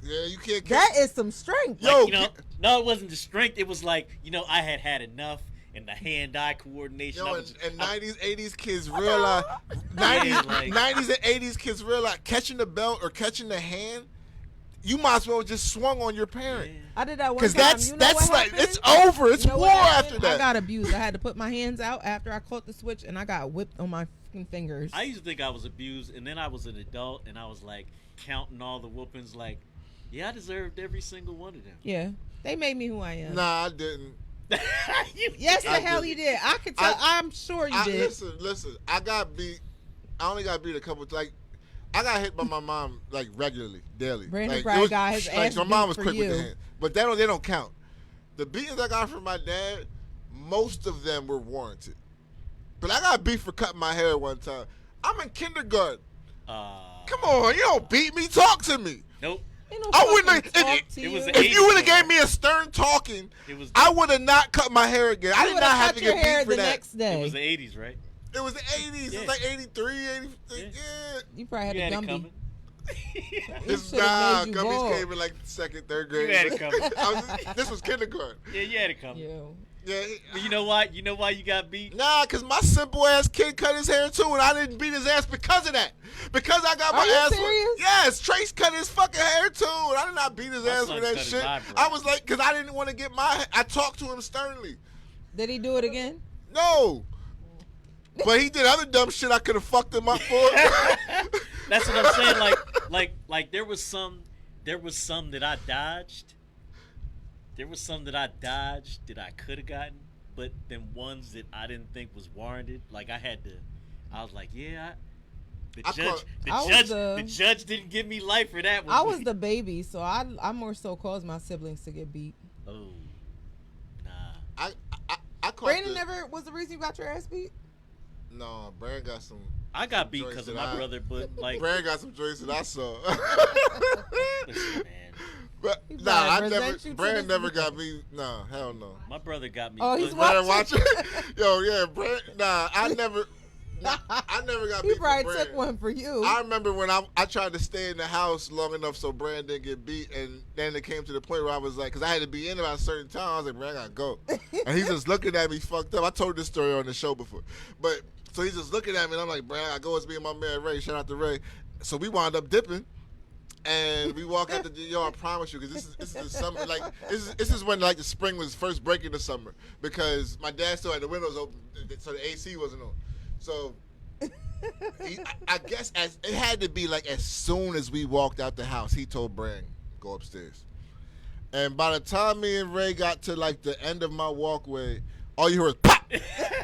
Yeah, you can't. That is some strength. Yo, Like, no, it wasn't the strength. It was like, I had enough, and the hand-eye coordination. Yo, I was, and 90s, 80s kids realize, 90s, like- 90s and 80s kids realize catching the belt or catching the hand, you might as well just swung on your parent. I did that one Because time. that's You know that's what like happened? it's over. It's You know war what after happened? that. I got abused. I had to put my hands out after I caught the switch, and I got whipped on my fucking fingers. I used to think I was abused, and then I was an adult, and I was like counting all the whoopings. Like, yeah, I deserved every single one of them. Yeah, they made me who I am. Nah, I didn't. Yes, the I hell did. you did. I could tell. I'm sure you did. Listen. I got beat. I only got beat a couple. Like, I got hit by my mom like regularly, daily. Brandon like, probably got his ass my mom beat was for quick with you. the hand, but they don't count. The beatings I got from my dad, most of them were warranted. But I got beat for cutting my hair one time. I'm in kindergarten. Uh, Come on, you don't beat me. Talk to me. Nope. Ain't no I wouldn't. fucking talk If, to it was you. the if you would have 80s, gave me a stern talking, It was. I would have not cut my hair again. I You did would've not have cut to your get hair beat for the that. next day. It was the 80s, right? It was the 80s. Yeah. It's like 83, 80. Yeah. Yeah. You probably had You a had it Gumby. coming. It's should've nah, made you gummies bald. came in like second, third grade. You had it coming. This was kindergarten. Yeah, you had it coming. You. Yeah. But you know why? You know why you got beat? Nah, cause my simple ass kid cut his hair too, and I didn't beat his ass because of that. Because I got my Are you ass. serious? Yes, Trace cut his fucking hair too, and I did not beat his My ass son for that cut his shit. eyebrows. I was like, cause I didn't want to get my. I talked to him sternly. Did he do it again? No. But he did other dumb shit I could have fucked him up for. That's what I'm saying. Like there was some that I dodged. There was some that I dodged that I could have gotten, but then ones that I didn't think was warranted. Like I was like, yeah. The judge didn't give me life for that one. I was the baby, so I more so caused my siblings to get beat. Oh, nah. I caught Brandon the- never was the reason you got your ass beat. No, Brandon got some. I got beat joints because of that my I- brother, but like, Brandon got some joints that I saw. listen, man. But He nah, I probably never. resent you to Brandon this never day. got me. Nah, hell no. My brother got me. Oh, he's but- Brandon watching. watching. Yo, yeah, Brandon. Nah, I never. Nah, I never got He beat for probably Brandon. took one for you. I remember when I tried to stay in the house long enough so Brandon didn't get beat, and then it came to the point where I was like, because I had to be in about a certain time, I was like, Brandon, I gotta go. And he's just looking at me fucked up. I told this story on the show before. But, so he's just looking at me, and I'm like, Brandon, I gotta go. It's me and my man Ray. Shout out to Ray. So we wound up dipping. And we walk out the yo. I promise you, because this is the summer. Like this is when like the spring was first breaking the summer, because my dad still had the windows open, so the AC wasn't on. So I guess as it had to be like as soon as we walked out the house, he told Brand, go upstairs. And by the time me and Ray got to like the end of my walkway, all you heard was pop,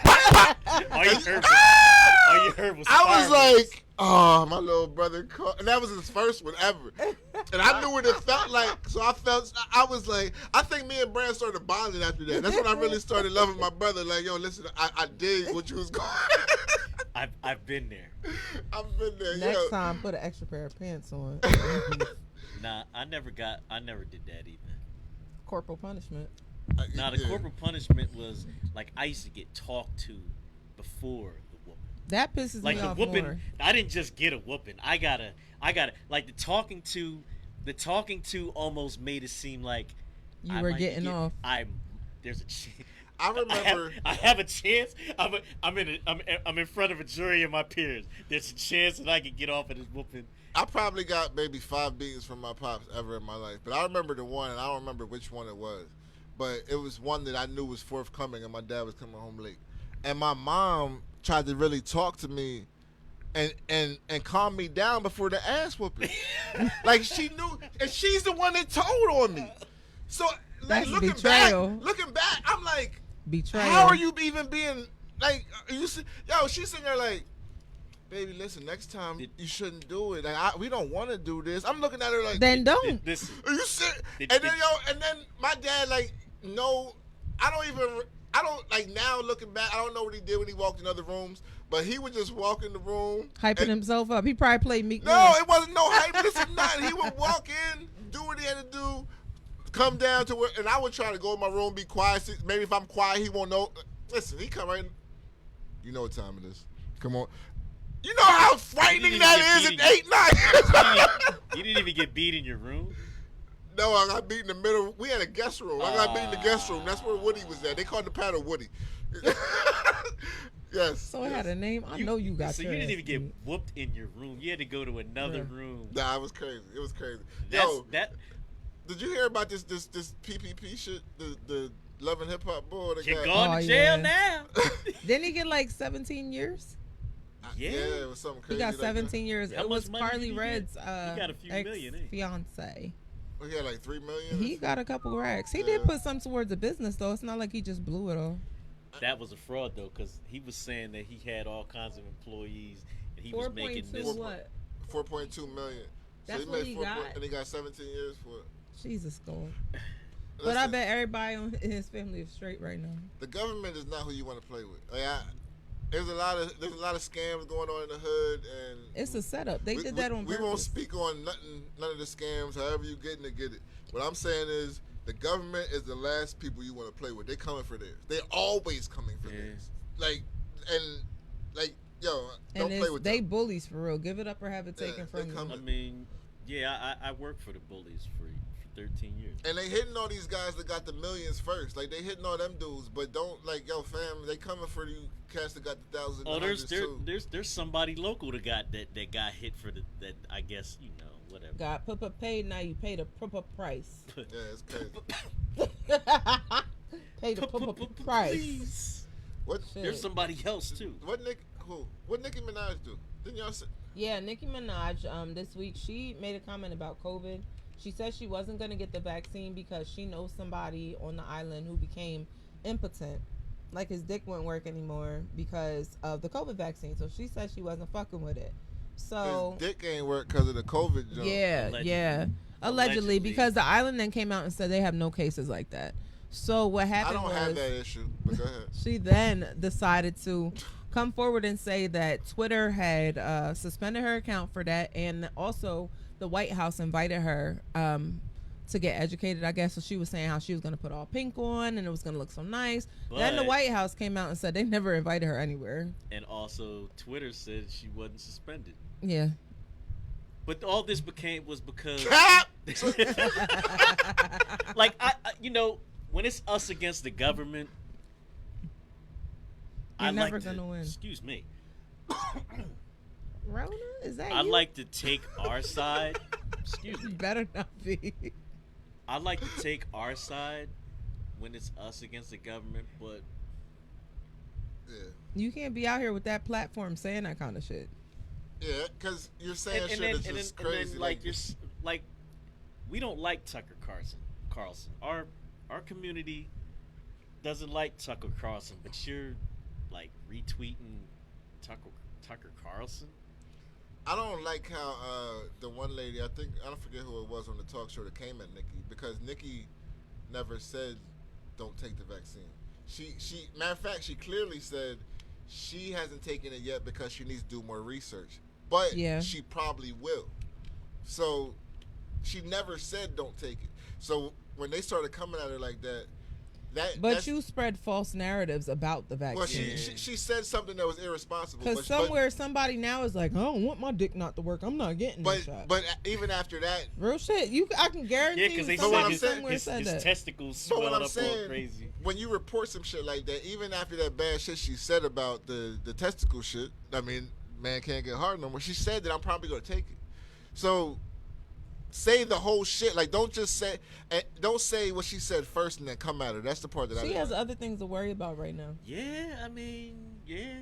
pop, pop. All you heard was I was fireworks. like, oh, my little brother caught, and that was his first one ever. And I knew what it felt like, so I was like, I think me and Brand started bonding after that. That's when I really started loving my brother. Like, yo, listen, I dig what you was going. I've been there. I've been there. Next yo. time, put an extra pair of pants on. Nah, I never did that even. Corporal punishment. Now the Yeah. corporal punishment was like I used to get talked to before the whooping. That pisses Like me the off whooping, more. I didn't just get a whooping. I gotta like the talking to almost made it seem like You I were might be getting off. There's a chance. I remember. I have a chance. I'm in front of a jury of my peers. There's a chance that I could get off of this whooping. I probably got maybe 5 beatings from my pops ever in my life, but I remember the one, and I don't remember which one it was, but it was one that I knew was forthcoming, and my dad was coming home late, and my mom tried to really talk to me, and calm me down before the ass whooping, like she knew, and she's the one that told on me. So like, That's looking betrayal. back, I'm like, Betrayal. how are you even being like? Yo, she's sitting there like, baby, listen, next time you shouldn't do it. Like, we don't want to do this. I'm looking at her like, Then don't. Listen, are you serious? Did- And then did- and then my dad like, no, I don't like now looking back. I don't know what he did when he walked in other rooms, but he would just walk in the room, Hyping and- himself up. He probably played Meek No, Mill. it wasn't no hype. This is nothing. He would walk in, do what he had to do, come down to where, and I would try to go in my room, be quiet. See, maybe if I'm quiet, he won't know. Listen, he come right in. You know what time it is. Come on. You know how frightening even that get is beat at 8, 9. you didn't even get beat in your room. No, I got beat in the middle. We had a guest room. I got beat in the guest room. That's where Woody was at. They called the paddle Woody. Yes. So it yes. had a name. I know you got So your you didn't ass even get beat. whooped in your room. You had to go to another Yeah. room. Nah, it was crazy. It was crazy. That's, Yo, did you hear about this PPP shit? The Love and Hip Hop board. you're got, going Oh, to jail yeah. now. Didn't he get like 17 years? Yeah. it was something He crazy. got like that. 17 years. How It much was money did Carly he get? Red's He got a few million, ain't he? ex-fiance. He had like 3 million. He got a couple racks. He Yeah. did put some towards the business though. It's not like he just blew it all. That was a fraud though, because he was saying that he had all kinds of employees and he was making 4.2 this. what? 4.2 million. That's so what made he 4 got? and he got 17 years for it. Jesus God. But I Listen, bet everybody in his family is straight right now. the government is not who you want to play with. Like there's a lot of scams going on in the hood, and It's a setup. They did that on We purpose. won't speak on none of the scams. However you getting to get it. What I'm saying is the government is the last people you want to play with. They coming for theirs. They're always coming for theirs. Like yo, don't play with they them. bullies for real. Give it up or have it taken from you. I mean, yeah, I worked for the bullies for 13 years. And they hitting all these guys that got the millions first. Like they hitting all them dudes, but don't like yo fam. They coming for you cats that got the thousands. Oh, there's somebody local that got hit for that. I guess whatever. Got paid. Now you pay the proper price. Yeah, it's crazy. Pay the proper price. Please. What? Shit. There's somebody else too. What Nicki Minaj do? Didn't y'all say? Yeah, Nicki Minaj. This week she made a comment about COVID. She said she wasn't gonna get the vaccine because she knows somebody on the island who became impotent, like his dick wouldn't work anymore because of the COVID vaccine. So she said she wasn't fucking with it. So his dick ain't work because of the COVID jump. Yeah, allegedly, because the island then came out and said they have no cases like that. So what happened was, I don't have that issue, but go ahead. She then decided to come forward and say that Twitter had suspended her account for that, and also the White House invited her to get educated, I guess. So she was saying how she was going to put all pink on and it was going to look so nice. Then the White House came out and said they never invited her anywhere. And also Twitter said she wasn't suspended. Yeah. But all this was because like I when it's us against the government, You're never gonna win. Excuse me. Rona, is that I you? like to take our side. Excuse me. Better not be. I like to take our side when it's us against the government, but yeah, you can't be out here with that platform saying that kind of shit. Yeah, because you're saying shit that's just crazy. And then, like you're like, we don't like Tucker Carlson. Our community doesn't like Tucker Carlson, but you're like retweeting Tucker Carlson. I don't like how the one lady, I don't forget who it was on the talk show that came at Nikki, because Nikki never said don't take the vaccine. She matter of fact, she clearly said she hasn't taken it yet because she needs to do more research. But she probably will. So she never said don't take it. So when they started coming at her like that, But you spread false narratives about the vaccine. Well, she said something that was irresponsible. Because somebody now is like, I don't want my dick not to work. I'm not getting that shot. But even after that, real shit. I can guarantee because they somebody said somewhere said his that. testicles swelled up all crazy. When you report some shit like that, even after that bad shit she said about the testicle shit, I mean, man can't get hard no more. She said that I'm probably gonna take it. So say the whole shit. Like, don't say what she said first and then come at her. That's the part that she has other things to worry about right now. Yeah, I mean, yeah.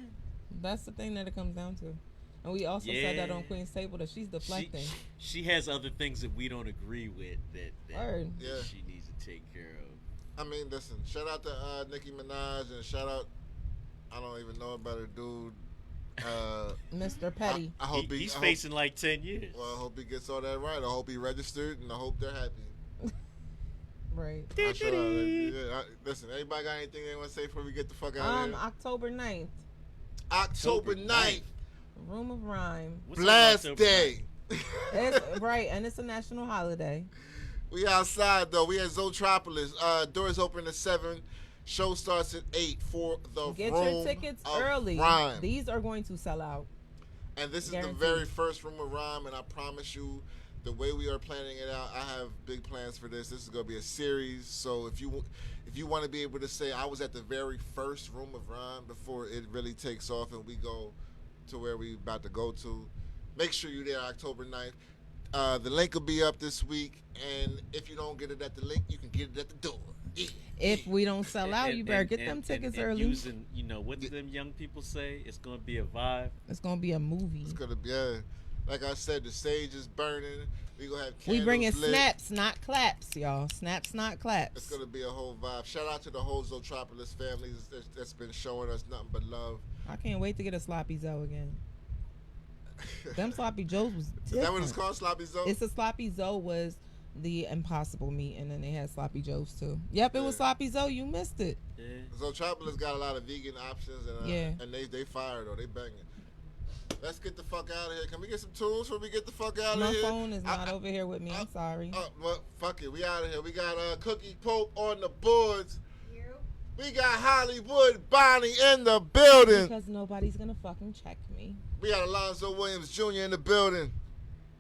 That's the thing that it comes down to. And we also said that on Queen's Table that she's deflecting. She has other things that we don't agree with that yeah. she needs to take care of. I mean, listen, shout out to Nicki Minaj and shout out, I don't even know about her dude. Mr. Petty. I hope he's facing like 10 years. Well, I hope he gets all that right. I hope he registered, and I hope they're happy. Right. Listen, anybody got anything they want to say before we get the fuck out of here? October 9th. October 9th. Room of Rhyme. Blast Day. It's, right, and it's a national holiday. We outside, though. We at Zootropolis. Doors open at 7. Show starts at 8 for the Get Room your tickets of early. Rhyme. These are going to sell out. And this Guaranteed. is the very first Room of Rhyme, and I promise you, the way we are planning it out, I have big plans for this. This is going to be a series. So if you want to be able to say I was at the very first Room of Rhyme before it really takes off and we go to where we about to go to, make sure you're there October 9th. The link will be up this week, and if you don't get it at the link, you can get it at the door. If we don't sell out, you better get them tickets early. Using, what do them young people say? It's going to be a vibe. It's going to be a movie. It's going to be, like I said, the stage is burning. We going to have candles We bringing lit. snaps, not claps, y'all. Snaps, not claps. It's going to be a whole vibe. Shout out to the whole Zootropolis family that's been showing us nothing but love. I can't wait to get a Sloppy Zoe again. Them Sloppy Joes was different. Is that what it's called, Sloppy Zoe? It's a Sloppy Zoe was the Impossible meat, and then they had Sloppy Joe's too. Yep, it was Sloppy Joe. You missed it. Yeah. So Tropolis got a lot of vegan options, and Yeah. and they fire though. They banging. Let's get the fuck out of here. Can we get some tools before we get the fuck out of My here? phone is not over here with me. I'm sorry. Well, fuck it. We out of here. We got Cookie Pope on the boards. We got Hollywood Bonnie in the building. Because nobody's gonna fucking check me. We got Alonzo Williams Jr. in the building.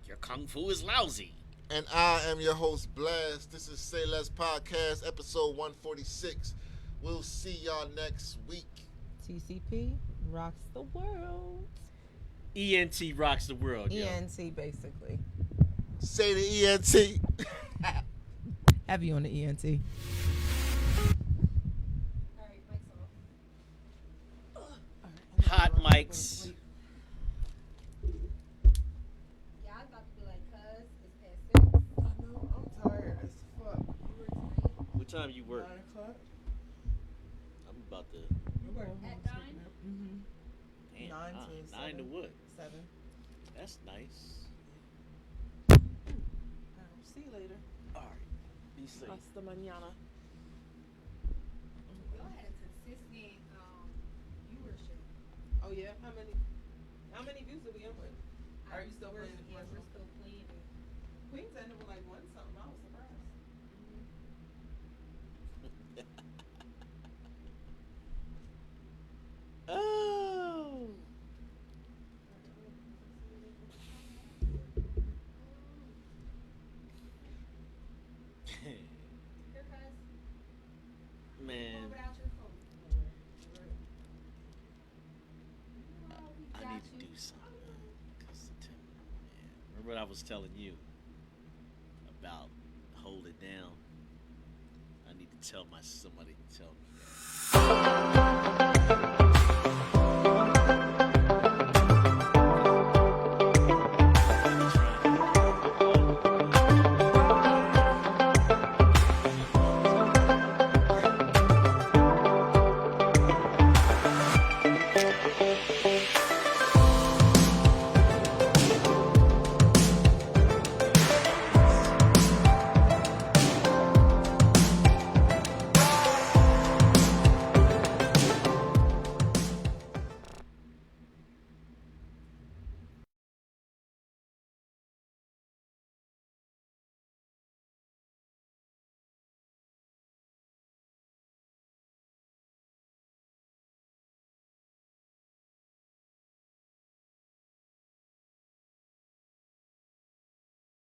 Your kung fu is lousy. And I am your host, Blast. This is Say Less Podcast, episode 146. We'll see y'all next week. TCP rocks the world. ENT rocks the world, yo. ENT, basically. Say the ENT. Heavy on the ENT. Hot mics. Yeah, I was about to be like, cuz, it's past 6. I know, I'm tired as fuck. What time you work? 9 o'clock? I'm about to. At 9? Mm-hmm. Damn, 9 to 9 to 7. what? 7. That's nice. See you later. All right. Be safe. Hasta mañana. Y'all had a consistent viewership. Oh yeah, how many views did we end with? Are you still playing the Yeah, commercial? we're still playing it. Queens ended with like 1 something. I was surprised. Oh. Here, cuz, Man, go without your phone. Oh, we I got need you. to do something. Remember what I was telling you about hold it down? I need to tell somebody to tell me that.